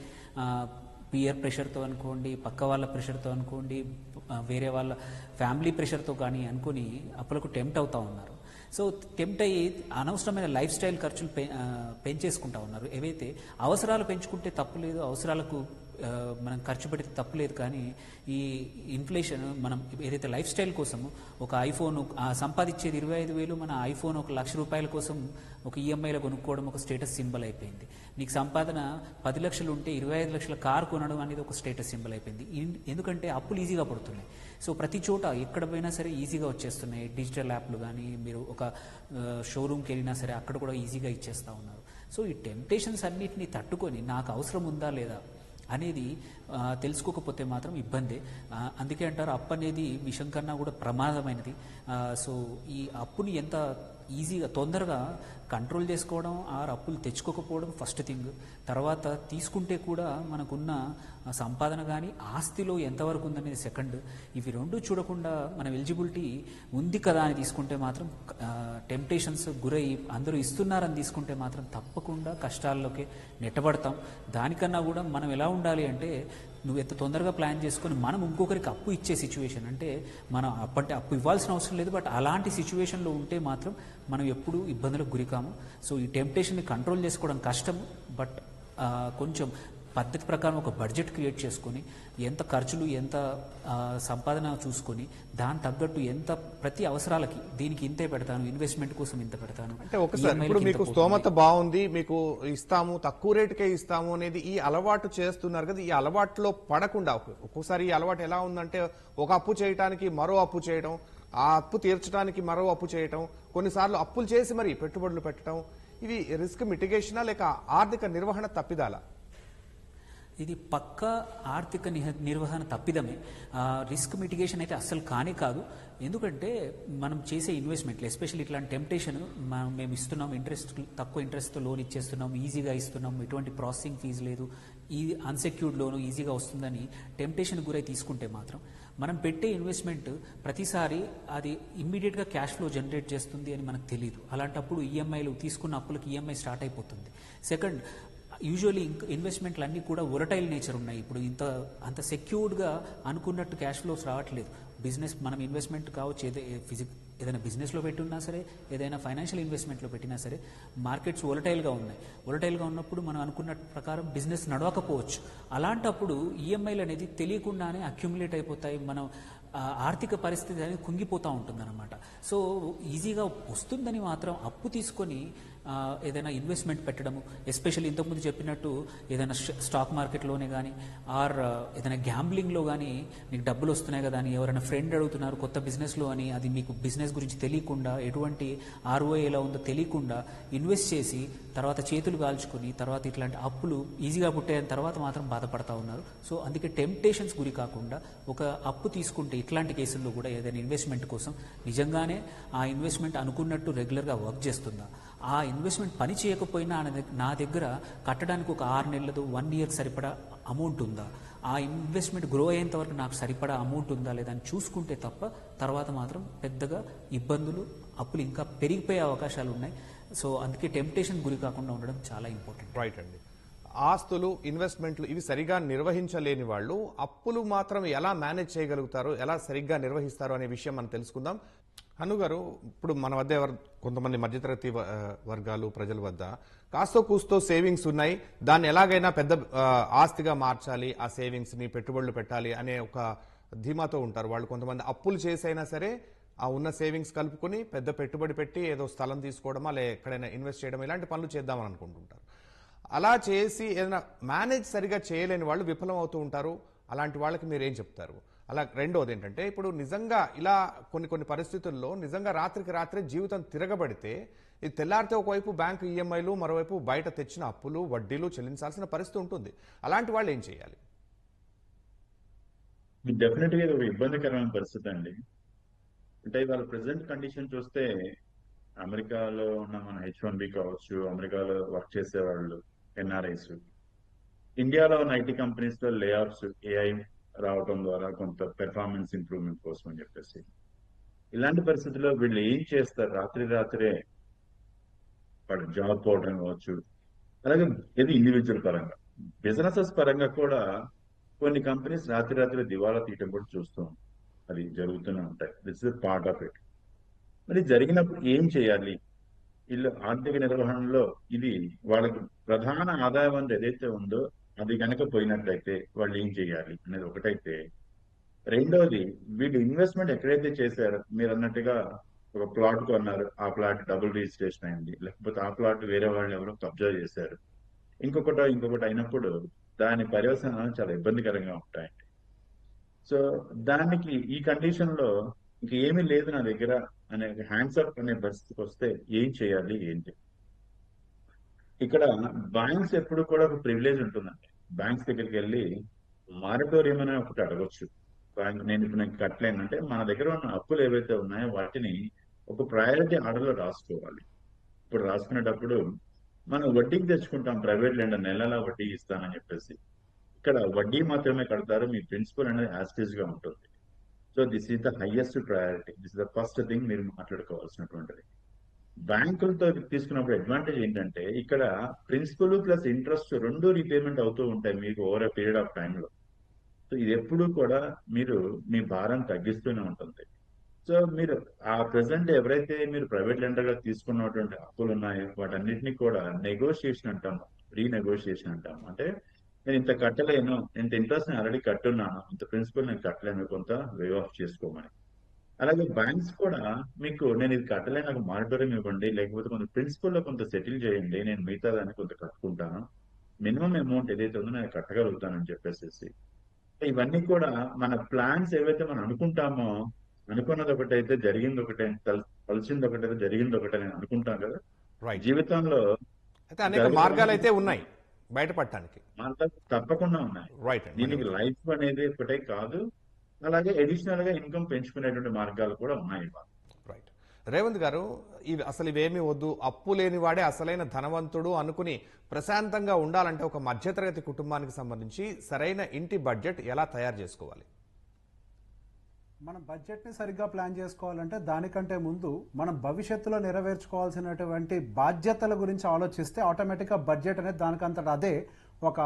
పియర్ ప్రెషర్తో అనుకోండి, పక్క వాళ్ళ ప్రెషర్తో అనుకోండి, వేరే వాళ్ళ ఫ్యామిలీ ప్రెషర్తో కానీ అనుకుని అప్పులకు టెంప్ట్ అవుతూ ఉన్నారు. సో టెంప్ట్ అయ్యి అనవసరమైన లైఫ్ స్టైల్ ఖర్చులు పెంచేసుకుంటా ఉన్నారు. ఏవైతే అవసరాలు పెంచుకుంటే తప్పులేదు, అవసరాలకు మనం ఖర్చు పెడితే తప్పులేదు. కానీ ఈ ఇన్ఫ్లేషన్ మనం ఏదైతే లైఫ్ స్టైల్ కోసం ఒక ఐఫోన్ సంపాదించేది 25,000, మన ఐఫోన్ ₹1,00,000 కోసం ఒక ఈఎంఐలో కొనుక్కోవడం ఒక స్టేటస్ సింబల్ అయిపోయింది. నీకు సంపాదన 10 లక్షలు ఉంటే 25 లక్షల కారు కొనడం అనేది ఒక స్టేటస్ సింబల్ అయిపోయింది. ఎందుకంటే అప్పులు ఈజీగా పడుతున్నాయి. సో ప్రతి చోట ఎక్కడ పోయినా సరే ఈజీగా వచ్చేస్తున్నాయి. డిజిటల్ యాప్లు కానీ, మీరు ఒక షోరూమ్కి వెళ్ళినా సరే అక్కడ కూడా ఈజీగా ఇచ్చేస్తూ ఉన్నారు. సో ఈ టెంప్టేషన్స్ అన్నిటినీ తట్టుకొని నాకు అవసరం ఉందా లేదా అనేది తెలుసుకోకపోతే మాత్రం ఇబ్బందే. అందుకే అంటారు అప్పు అనేది విషం కన్నా కూడా ప్రమాదమైనది. సో ఈ అప్పుని ఎంత ఈజీగా తొందరగా కంట్రోల్ చేసుకోవడం, అప్పులు తెచ్చుకోకపోవడం ఫస్ట్ థింగ్. తర్వాత తీసుకుంటే కూడా మనకున్న సంపాదన కానీ ఆస్తిలో ఎంతవరకు ఉందనేది సెకండ్. ఇవి రెండు చూడకుండా మనం ఎలిజిబిలిటీ ఉంది కదా అని తీసుకుంటే మాత్రం టెంప్టేషన్స్ గురై అందరూ ఇస్తున్నారని తీసుకుంటే మాత్రం తప్పకుండా కష్టాల్లోకి నెట్టబడతాం. దానికన్నా కూడా మనం ఎలా ఉండాలి అంటే నువ్వు ఎంత తొందరగా ప్లాన్ చేసుకొని మనం ఇంకొకరికి అప్పు ఇచ్చే సిచ్యువేషన్, అంటే మనం అప్పు ఇవ్వాల్సిన అవసరం లేదు, బట్ అలాంటి సిచ్యువేషన్లో ఉంటే మాత్రం మనం ఎప్పుడూ ఇబ్బందులకు గురికాము. సో ఈ టెంప్టేషన్ని కంట్రోల్ చేసుకోవడం కష్టం, బట్ కొంచెం పద్ధతి ప్రకారం ఒక బడ్జెట్ క్రియేట్ చేసుకొని ఎంత ఖర్చులు ఎంత సంపాదన చూసుకొని దాని తగ్గట్టు ఎంత ప్రతి అవసరాలకి దీనికి ఇంతే పెడతాను, ఇన్వెస్ట్మెంట్ కోసం ఇంత పెడతాను. అంటే ఒకసారి ఇప్పుడు మీకు స్తోమత బాగుంది, మీకు ఇస్తాము, తక్కువ రేటుకే ఇస్తాము అనేది ఈ అలవాటు చేస్తున్నారు కదా. ఈ అలవాటులో పడకుండా ఒక్కోసారి ఈ అలవాటు ఎలా ఉందంటే ఒక అప్పు చేయడానికి మరో అప్పు చేయడం, ఆ అప్పు తీర్చడానికి మరో అప్పు చేయడం, కొన్నిసార్లు అప్పులు చేసి మరి పెట్టుబడులు పెట్టడం, ఇది రిస్క్ మిటిగేషనా లేక ఆర్థిక నిర్వహణ తప్పిదాలా? ఇది పక్క ఆర్థిక నిర్వహణ తప్పిదమే. రిస్క్ మిటిగేషన్ అయితే అస్సలు కానే కాదు. ఎందుకంటే మనం చేసే ఇన్వెస్ట్మెంట్లు ఎస్పెషల్లీ ఇట్లాంటి టెంప్టేషన్, మేము ఇస్తున్నాం తక్కువ ఇంట్రెస్ట్తో లోన్ ఇచ్చేస్తున్నాం, ఈజీగా ఇస్తున్నాం, ఎటువంటి ప్రాసెసింగ్ ఫీజు లేదు, ఈ అన్సెక్యూర్డ్ లోను ఈజీగా వస్తుందని టెంప్టేషన్ గురై తీసుకుంటే మాత్రం మనం పెట్టే ఇన్వెస్ట్మెంట్ ప్రతిసారి అది ఇమ్మీడియట్గా క్యాష్ ఫ్లో జనరేట్ చేస్తుంది అని మనకు తెలియదు. అలాంటప్పుడు ఈఎంఐలు తీసుకున్న అప్పులకు ఈఎంఐ స్టార్ట్ అయిపోతుంది. సెకండ్, యూజువల్లీ ఇన్వెస్ట్మెంట్లు అన్నీ కూడా వొలటైల్ నేచర్ ఉన్నాయి. ఇప్పుడు అంత సెక్యూర్డ్గా అనుకున్నట్టు క్యాష్ ఫ్లోస్ రావట్లేదు. బిజినెస్ మనం ఇన్వెస్ట్మెంట్ కావచ్చు, ఏదైనా బిజినెస్లో పెట్టున్నా సరే, ఏదైనా ఫైనాన్షియల్ ఇన్వెస్ట్మెంట్లో పెట్టినా సరే, మార్కెట్స్ వొలటైల్గా ఉన్నాయి. వొలటైల్గా ఉన్నప్పుడు మనం అనుకున్న ప్రకారం బిజినెస్ నడవకపోవచ్చు. అలాంటప్పుడు ఈఎంఐలు అనేది తెలియకుండానే అక్యుములేట్ అయిపోతాయి. మనం ఆర్థిక పరిస్థితి అనేది కుంగిపోతూ ఉంటుందన్నమాట. సో ఈజీగా వస్తుందని మాత్రం అప్పు తీసుకొని ఏదైనా ఇన్వెస్ట్మెంట్ పెట్టడము, ఎస్పెషల్లీ ఇంతకుముందు చెప్పినట్టు ఏదైనా స్టాక్ మార్కెట్లోనే కానీ ఆర్ ఏదైనా గ్యాంబ్లింగ్లో కానీ నీకు డబ్బులు వస్తున్నాయి కదా అని ఎవరైనా ఫ్రెండ్ అడుగుతున్నారు కొత్త బిజినెస్లో అని, అది మీకు బిజినెస్ గురించి తెలియకుండా, ఎటువంటి ఆర్ఓఐ ఎలా ఉందో తెలియకుండా ఇన్వెస్ట్ చేసి తర్వాత చేతులు కాల్చుకొని తర్వాత ఇట్లాంటి అప్పులు ఈజీగా పుట్టాయని తర్వాత మాత్రం బాధపడతా ఉన్నారు. సో అందుకే టెంప్టేషన్స్ గురి కాకుండా ఒక అప్పు తీసుకుంటే ఇట్లాంటి కేసుల్లో కూడా ఏదైనా ఇన్వెస్ట్మెంట్ కోసం నిజంగానే ఆ ఇన్వెస్ట్మెంట్ అనుకున్నట్టు రెగ్యులర్గా వర్క్ చేస్తుందా, ఆ ఇన్వెస్ట్మెంట్ పని చేయకపోయినా నా దగ్గర కట్టడానికి ఒక 6 నెలలు 1 ఇయర్ సరిపడా అమౌంట్ ఉందా, ఆ ఇన్వెస్ట్మెంట్ గ్రో అయ్యేంత వరకు నాకు సరిపడా అమౌంట్ ఉందా లేదా అని చూసుకుంటే తప్ప తర్వాత మాత్రం పెద్దగా ఇబ్బందులు, అప్పులు ఇంకా పెరిగిపోయే అవకాశాలు ఉన్నాయి. సో అందుకే టెంప్టేషన్ గురి కాకుండా ఉండడం చాలా ఇంపార్టెంట్. రైట్ అండి. ఆస్తులు, ఇన్వెస్ట్మెంట్లు ఇవి సరిగా నిర్వహించలేని వాళ్ళు అప్పులు మాత్రం ఎలా మేనేజ్ చేయగలుగుతారు, ఎలా సరిగ్గా నిర్వహిస్తారు అనే విషయం మనం తెలుసుకుందాం. హను గారు, ఇప్పుడు మన వద్ద కొంతమంది మధ్యతరగతి వర్గాలు ప్రజల వద్ద కాస్తో కూస్తో సేవింగ్స్ ఉన్నాయి, దాన్ని ఎలాగైనా పెద్ద ఆస్తిగా మార్చాలి, ఆ సేవింగ్స్ ని పెట్టుబడులు పెట్టాలి అనే ఒక ధీమాతో ఉంటారు వాళ్ళు. కొంతమంది అప్పులు చేసైనా సరే ఆ ఉన్న సేవింగ్స్ కలుపుకొని పెద్ద పెట్టుబడి పెట్టి ఏదో స్థలం తీసుకోవడమా లే ఎక్కడైనా ఇన్వెస్ట్ చేయడం ఇలాంటి పనులు చేద్దామని అనుకుంటుంటారు. అలా చేసి ఏదైనా మేనేజ్ సరిగా చేయలేని వాళ్ళు విఫలం అవుతూ ఉంటారు. అలాంటి వాళ్ళకి మీరు ఏం చెప్తారు? అలా రెండోది ఏంటంటే, ఇప్పుడు నిజంగా ఇలా కొన్ని పరిస్థితుల్లో నిజంగా రాత్రికి రాత్రే జీవితం తిరగబడితే ఇది తెల్లారితే ఒకవైపు బ్యాంకు ఈఎంఐలు, మరోవైపు బయట తెచ్చిన అప్పులు, వడ్డీలు చెల్లించాల్సిన పరిస్థితి ఉంటుంది. అలాంటి వాళ్ళు ఏం చేయాలి? డెఫినెట్ గా ఇది ఒక ఇబ్బందికరమైన పరిస్థితి అండి. అంటే ఇవాళ ప్రెసెంట్ కండిషన్ చూస్తే అమెరికాలో ఉన్న మన H1B కావచ్చు, అమెరికాలో వర్క్ చేసే వాళ్ళు ఎన్ఆర్ఐస్, ఇండియాలో ఉన్న ఐటీ కంపెనీస్ లో లే ఆఫ్స్, ఏఐ రావడం ద్వారా కొంత పెర్ఫార్మెన్స్ ఇంప్రూవ్మెంట్ కోసం అని చెప్పేసి, ఇలాంటి పరిస్థితుల్లో వీళ్ళు ఏం చేస్తారు? రాత్రే వాళ్ళు జాబ్ పోవడం కావచ్చు, అలాగే ఇది ఇండివిజువల్ పరంగా, బిజినెసెస్ పరంగా కూడా కొన్ని కంపెనీస్ రాత్రి దివాలా తీయటం కూడా చూస్తాం. అది జరుగుతూనే ఉంటాయి. This is part of it. మరి జరిగినప్పుడు ఏం చేయాలి? వీళ్ళు ఆర్థిక నిర్వహణలో ఇది వాళ్ళకి ప్రధాన ఆదాయ వనరు ఏదైతే ఉందో అది కనుక పోయినట్లయితే వాళ్ళు ఏం చేయాలి అనేది ఒకటైతే, రెండోది వీళ్ళు ఇన్వెస్ట్మెంట్ ఎక్కడైతే చేశారో, మీరు అన్నట్టుగా ఒక ప్లాట్ కొన్నారు, ఆ ప్లాట్ డబుల్ రిజిస్ట్రేషన్ అయింది, లేకపోతే ఆ ప్లాట్ వేరే వాళ్ళు ఎవరో కబ్జా చేశారు, ఇంకొకటి అయినప్పుడు దాని పర్యవసానాలు చాలా ఇబ్బందికరంగా ఉంటాయండి. సో దానికి ఈ కండిషన్ లో ఇంక ఏమీ లేదు నా దగ్గర అనే హ్యాండ్స్ అప్ అనే పరిస్థితికి వస్తే ఏం చేయాలి ఏంటి? ఇక్కడ బ్యాంక్స్ ఎప్పుడు కూడా ఒక ప్రివిలేజ్ ఉంటుందండి. బ్యాంక్స్ దగ్గరికి వెళ్ళి మారటోరియం అనే ఒకటి అడగొచ్చు. బ్యాంక్ నేను కట్టలేనంటే మన దగ్గర ఉన్న అప్పులు ఏవైతే ఉన్నాయో వాటిని ఒక ప్రయారిటీ ఆర్డర్లో రాసుకోవాలి. ఇప్పుడు రాసుకునేటప్పుడు మనం వడ్డీకి తెచ్చుకుంటాం, ప్రైవేట్ లెండర్ నెలలా వడ్డీ ఇస్తానని చెప్పేసి. ఇక్కడ వడ్డీ మాత్రమే కడతారు, మీ ప్రిన్సిపల్ అనేది యాస్టేజ్ గా ఉంటుంది. So this is the highest priority, this is the first thing మీరు మాట్లాడుకోవాల్సినటువంటిది. బ్యాంకులతో తీసుకున్నప్పుడు అడ్వాంటేజ్ ఏంటంటే, ఇక్కడ ప్రిన్సిపల్ ప్లస్ ఇంట్రెస్ట్ రెండు రీపేమెంట్ అవుతూ ఉంటాయి మీకు ఓవర్ ఎ పీరియడ్ ఆఫ్ టైంలో. సో ఇది ఎప్పుడు కూడా మీరు మీ భారం తగ్గిస్తూనే ఉంటుంది. సో మీరు ఆ ప్రెసెంట్ ఎవరైతే మీరు ప్రైవేట్ లెండర్ గా తీసుకున్నటువంటి అప్పులు ఉన్నాయో వాటన్నిటిని కూడా నెగోషియేషన్ అంటాము, రీనెగోషియేషన్ అంటాము. అంటే నేను ఇంత కట్టలేను, ఇంత ఇంట్రెస్ట్ నేను ఆల్రెడీ కట్టున్నాను, ఇంత ప్రిన్సిపల్ నేను కట్టలేను, కొంత వే ఆఫ్ చేసుకోమని. అలాగే బ్యాంక్స్ కూడా మీకు నేను ఇది కట్టలేను, నాకు మానిటరింగ్ ఇవ్వండి, లేకపోతే కొంత ప్రిన్సిపల్ లో కొంత సెటిల్ చేయండి, నేను మిగతా దాన్ని కొంత కట్టుకుంటాను, మినిమం అమౌంట్ ఏదైతే ఉందో నేను కట్టగలుగుతానని చెప్పేసి. ఇవన్నీ కూడా మన ప్లాన్స్ ఏవైతే మనం అనుకుంటామో, అనుకున్నది ఒకటైతే జరిగింది ఒకటే, కలిసింది ఒకటైతే జరిగింది ఒకటే నేను అనుకుంటాం కదా. రైట్. జీవితంలో అయితే అనేక మార్గాలు అయితే ఉన్నాయి బయటపడటానికి. మార్గాలు తప్పకుండా ఉన్నాయి. రైట్. దీనికి లైఫ్ అనేది ఒకటే కాదు, అలాగే అడిషనల్ గా ఇన్కమ్ పెంచుకునేటువంటి మార్గాలు కూడా ఉన్నాయి. రైట్. రేవంత్ గారు, అసలు ఇవేమీ వద్దు, అప్పు లేని వాడే అసలైన ధనవంతుడు అనుకుని ప్రశాంతంగా ఉండాలంటే ఒక మధ్యతరగతి కుటుంబానికి సంబంధించి సరైన ఇంటి బడ్జెట్ ఎలా తయారు చేసుకోవాలి? మనం బడ్జెట్ని సరిగ్గా ప్లాన్ చేసుకోవాలంటే దానికంటే ముందు మనం భవిష్యత్తులో నెరవేర్చుకోవాల్సినటువంటి బాధ్యతల గురించి ఆలోచిస్తే ఆటోమేటిక్గా బడ్జెట్ అనేది దానికంతట అదే ఒక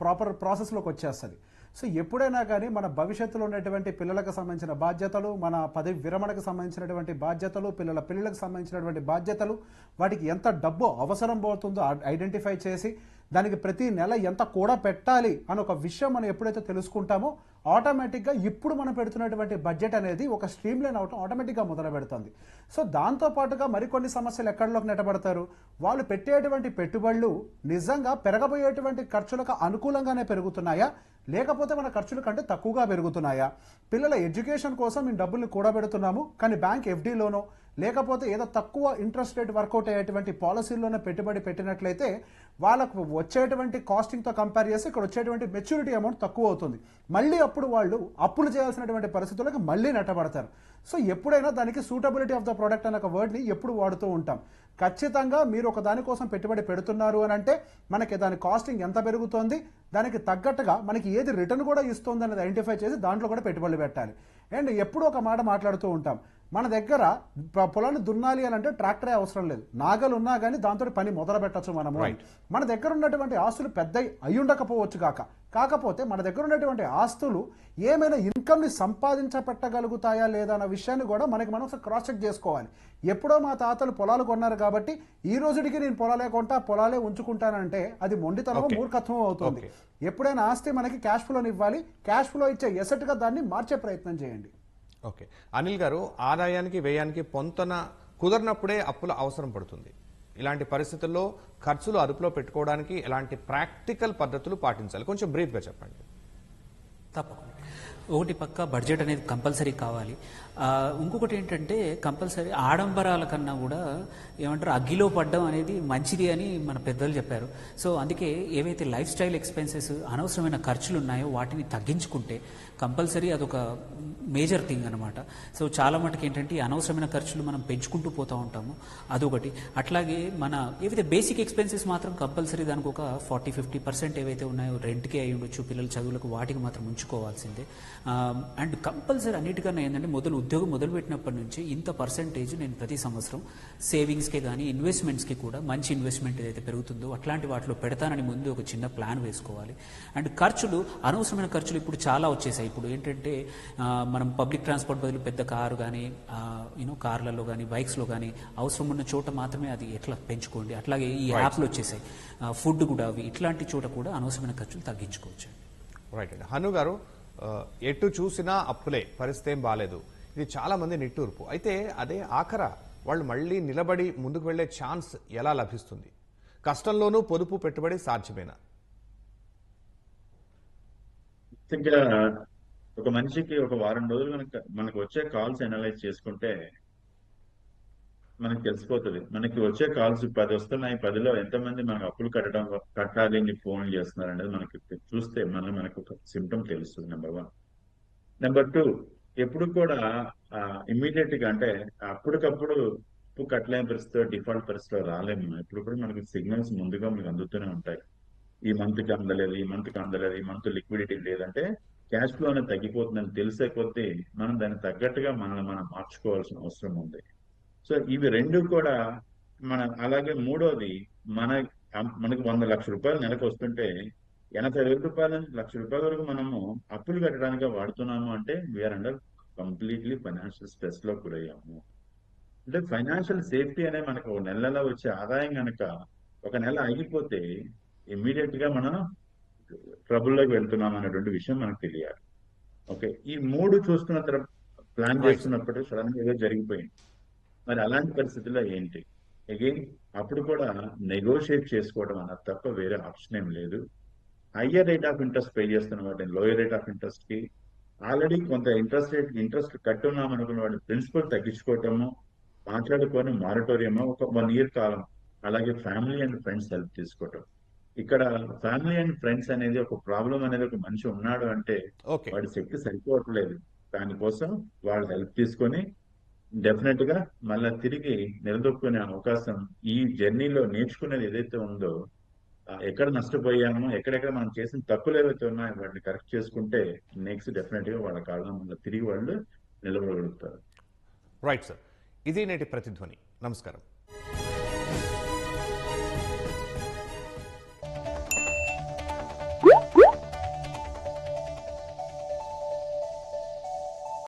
ప్రాపర్ ప్రాసెస్లోకి వచ్చేస్తుంది. సో ఎప్పుడైనా కానీ మన భవిష్యత్తులో ఉన్నటువంటి పిల్లలకు సంబంధించిన బాధ్యతలు, మన పదవి విరమణకు సంబంధించినటువంటి బాధ్యతలు, పిల్లలకు సంబంధించినటువంటి బాధ్యతలు, వాటికి ఎంత డబ్బు అవసరం పోతుందో ఐడెంటిఫై చేసి దానికి ప్రతి నెల ఎంత కూడా పెట్టాలి అని ఒక విషయం మనం ఎప్పుడైతే తెలుసుకుంటామో ఆటోమేటిక్గా ఇప్పుడు మనం పెడుతున్నటువంటి బడ్జెట్ అనేది ఒక స్ట్రీమ్ లైన్ అవటం ఆటోమేటిక్గా మొదలు పెడుతుంది. సో దాంతోపాటుగా మరికొన్ని సమస్యలు ఎక్కడిలోకి నెట్టబడతారు, వాళ్ళు పెట్టేటువంటి పెట్టుబడులు నిజంగా పెరగబోయేటువంటి ఖర్చులకు అనుకూలంగానే పెరుగుతున్నాయా లేకపోతే మన ఖర్చుల కంటే తక్కువగా పెరుగుతున్నాయా, పిల్లల ఎడ్యుకేషన్ కోసం మేము డబ్బుల్ని కూడబెడుతున్నాము కానీ బ్యాంక్ ఎఫ్డీలోనో లేకపోతే ఏదో తక్కువ ఇంట్రెస్ట్ రేట్ వర్కౌట్ అయ్యేటువంటి పాలసీల్లోనే పెట్టుబడి పెట్టినట్లయితే వాళ్ళకు వచ్చేటువంటి కాస్టింగ్తో కంపేర్ చేసి ఇక్కడ వచ్చేటువంటి మెచ్యూరిటీ అమౌంట్ తక్కువ అవుతుంది. మళ్ళీ అప్పుడు వాళ్ళు అప్పులు చేయాల్సినటువంటి పరిస్థితులకు మళ్ళీ నెట్టబడతారు. సో ఎప్పుడైనా దానికి సూటబిలిటీ ఆఫ్ ద ప్రోడక్ట్ అనే ఒక వర్డ్ని ఎప్పుడు వాడుతూ ఉంటాం. ఖచ్చితంగా మీరు ఒక దానికోసం పెట్టుబడి పెడుతున్నారు అని అంటే మనకి దాని కాస్టింగ్ ఎంత పెరుగుతోంది, దానికి తగ్గట్టుగా మనకి ఏది రిటర్న్ కూడా ఇస్తుంది అనేది ఐడెంటిఫై చేసి దాంట్లో కూడా పెట్టుబడులు పెట్టాలి. అండ్ ఎప్పుడు ఒక మాట మాట్లాడుతూ ఉంటాం, మన దగ్గర పొలాన్ని దున్నాలి అని అంటే ట్రాక్టరే అవసరం లేదు, నాగలు ఉన్నా కానీ దాంతో పని మొదలు పెట్టచ్చు మనము. మన దగ్గర ఉన్నటువంటి ఆస్తులు పెద్ద అయి ఉండకపోవచ్చు కాకపోతే మన దగ్గర ఉన్నటువంటి ఆస్తులు ఏమైనా ఇన్కమ్ని సంపాదించపెట్టగలుగుతాయా లేదా అన్న విషయాన్ని కూడా మనం ఒకసారి క్రాస్ చెక్ చేసుకోవాలి. ఎప్పుడో మా తాతలు పొలాలు కొన్నారు కాబట్టి ఈ రోజుకి నేను పొలాలే కొంటా పొలాలే ఉంచుకుంటానంటే అది మొండితనం, మూర్ఖత్వం అవుతుంది. ఎప్పుడైనా ఆస్తి మనకి క్యాష్ ఫ్లోని ఇవ్వాలి, క్యాష్ ఫ్లో ఇచ్చే ఎసెట్గా దాన్ని మార్చే ప్రయత్నం చేయండి. ఓకే అనిల్ గారు, ఆదాయానికి వ్యయానికి పొంతన కుదరినప్పుడే అప్పుల అవసరం పడుతుంది. ఇలాంటి పరిస్థితుల్లో ఖర్చులు అదుపులో పెట్టుకోవడానికి ఎలాంటి ప్రాక్టికల్ పద్ధతులు పాటించాలి, కొంచెం బ్రీఫ్గా చెప్పండి. తప్పకుండా. ఒకటి పక్క బడ్జెట్ అనేది కంపల్సరీ కావాలి. ఇంకొకటి ఏంటంటే కంపల్సరీ ఆడంబరాల కన్నా కూడా ఏమంటారు అగ్గిలో పడ్డం అనేది మంచిది అని మన పెద్దలు చెప్పారు. సో అందుకే ఏవైతే లైఫ్ స్టైల్ ఎక్స్పెన్సెస్ అనవసరమైన ఖర్చులు ఉన్నాయో వాటిని తగ్గించుకుంటే కంపల్సరీ అదొక మేజర్ థింగ్ అనమాట. సో చాలా మటుకు ఏంటంటే అనవసరమైన ఖర్చులు మనం పెంచుకుంటూ పోతూ ఉంటాము, అదొకటి. అట్లాగే మన ఏవైతే బేసిక్ ఎక్స్పెన్సెస్ మాత్రం కంపల్సరీ దానికి ఒక 40-50% ఏవైతే ఉన్నాయో రెంట్కే అయి ఉండొచ్చు, పిల్లల చదువులకు వాటికి మాత్రం ఉంచుకోవాల్సిందే. అండ్ కంపల్సరీ అన్నిటికన్నా ఏంటంటే ఉద్యోగం మొదలుపెట్టినప్పటి నుంచి ఇంత పర్సెంటేజ్ నేను ప్రతి సంవత్సరం సేవింగ్స్కే కానీ ఇన్వెస్ట్మెంట్స్కి కూడా మంచి ఇన్వెస్ట్మెంట్ ఏదైతే పెరుగుతుందో అట్లాంటి వాటిలో పెడతానని ముందు ఒక చిన్న ప్లాన్ వేసుకోవాలి. అండ్ ఖర్చులు, అనవసరమైన ఖర్చులు ఇప్పుడు చాలా వచ్చేసాయి. ఇప్పుడు ఏంటంటే మనం పబ్లిక్ ట్రాన్స్పోర్ట్ బదులు పెద్ద కారు కానీ కార్లలో కానీ బైక్స్లో కానీ అవసరం ఉన్న చోట మాత్రమే అది ఎట్లా పెంచుకోండి. అట్లాగే ఈ యాప్లు వచ్చేసాయి, ఫుడ్ కూడా అవి ఇట్లాంటి చోట కూడా అనవసరమైన ఖర్చులు తగ్గించుకోవచ్చు. రైట్ అండి. హను గారు, ఎటు చూసినా అప్పులే, పరిస్థితి ఏం బాలేదు, ఇది చాలా మంది నిట్టూర్పు. అయితే అదే ఆఖర వాళ్ళు మళ్ళీ నిలబడి ముందుకు వెళ్లే ఛాన్స్ ఎలా లభిస్తుంది? కష్టంలోనూ పొదుపు పెట్టుబడి సాధ్యమేనా? ఇంకా ఒక మనిషికి ఒక వారం రోజులు కనుక మనకు వచ్చే కాల్స్ అనలైజ్ చేసుకుంటే మనకు తెలిసిపోతుంది. మనకి వచ్చే కాల్స్ 10 వస్తున్నాయి, 10లో ఎంతమంది మనకు అప్పులు కట్టాలి అని ఫోన్ చేస్తున్నారు అనేది మనకి చూస్తే మనకు ఒక సిమ్టమ్ తెలుస్తుంది. నెంబర్ 1. నెంబర్ 2, ఎప్పుడు కూడా ఇమ్మీడియట్ గా అంటే అప్పటికప్పుడు అప్పు కట్టలేని పరిస్థితిలో, డిఫాల్ట్ పరిస్థితిలో రాలేము. ఇప్పుడు కూడా మనకి సిగ్నల్స్ ముందుగా మనకు అందుతూనే ఉంటాయి. ఈ మంత్ కి అందలేదు, ఈ మంత్ కి అందలేదు, ఈ మంత్ లిక్విడిటీ లేదంటే క్యాష్ ఫ్లో అనేది తగ్గిపోతుందని తెలిసే కొద్దీ మనం దానికి తగ్గట్టుగా మనం మార్చుకోవాల్సిన అవసరం ఉంది. సో ఇవి రెండు కూడా అలాగే మూడోది, మనకు 100 లక్షల రూపాయలు నెలకు వస్తుంటే 80,000 రూపాయల నుంచి 1,00,000 రూపాయల వరకు మనము అప్పులు కట్టడానికి వాడుతున్నాము అంటే we are under completely financial stress లో గురయ్యాము. అంటే ఫైనాన్షియల్ సేఫ్టీ అనే మనకు ఒక నెలలో వచ్చే ఆదాయం కనుక ఒక నెల ఆగిపోతే ఇమ్మీడియట్ గా మనం ట్రబుల్లోకి వెళ్తున్నాం అనేటువంటి విషయం మనకు తెలియాలి. ఓకే, ఈ 3 చూసుకున్న తర్వాత ప్లాన్ చేస్తున్నప్పుడు సడన్ గా ఏదో జరిగిపోయింది. మరి అలాంటి పరిస్థితుల్లో ఏంటి? అగైన్ అప్పుడు కూడా నెగోషియేట్ చేసుకోవడం అన్నది తప్ప వేరే ఆప్షన్ ఏం లేదు. Higher rate of interest pay చేస్తున్న వాటిని లోయర్ రేట్ ఆఫ్ ఇంట్రెస్ట్ కి, ఆల్రెడీ కొంత ఇంట్రెస్ట్ కట్టున్నాం అనుకున్న వాటి ప్రిన్సిపల్ తగ్గించుకోవటము, మాట్లాడుకొని మారటోరియమో ఒక 1 year కాలం, అలాగే ఫ్యామిలీ అండ్ ఫ్రెండ్స్ హెల్ప్ తీసుకోవటం. ఇక్కడ ఫ్యామిలీ అండ్ ఫ్రెండ్స్ అనేది ఒక ప్రాబ్లం అనేది ఒక మనిషి ఉన్నాడు అంటే వాడి శక్తి సరిపోవట్లేదు, దానికోసం వాళ్ళు హెల్ప్ తీసుకొని డెఫినెట్ గా మళ్ళా తిరిగి నిలదొక్కునే అవకాశం ఈ జర్నీలో నేర్చుకునేది ఏదైతే ఉందో ఎక్కడ నష్టపోయామో, ఎక్కడెక్కడ మనం చేసిన తప్పులు ఏవైతే ఉన్నాయో వాటిని కరెక్ట్ చేసుకుంటే నెక్స్ట్ డెఫినెట్ గా వాళ్ళ కాళ్ళ మీద తిరిగి వాళ్ళు నిలబడగలుగుతారు. రైట్ సార్, ఇది నేటి ప్రతిధ్వని. నమస్కారం.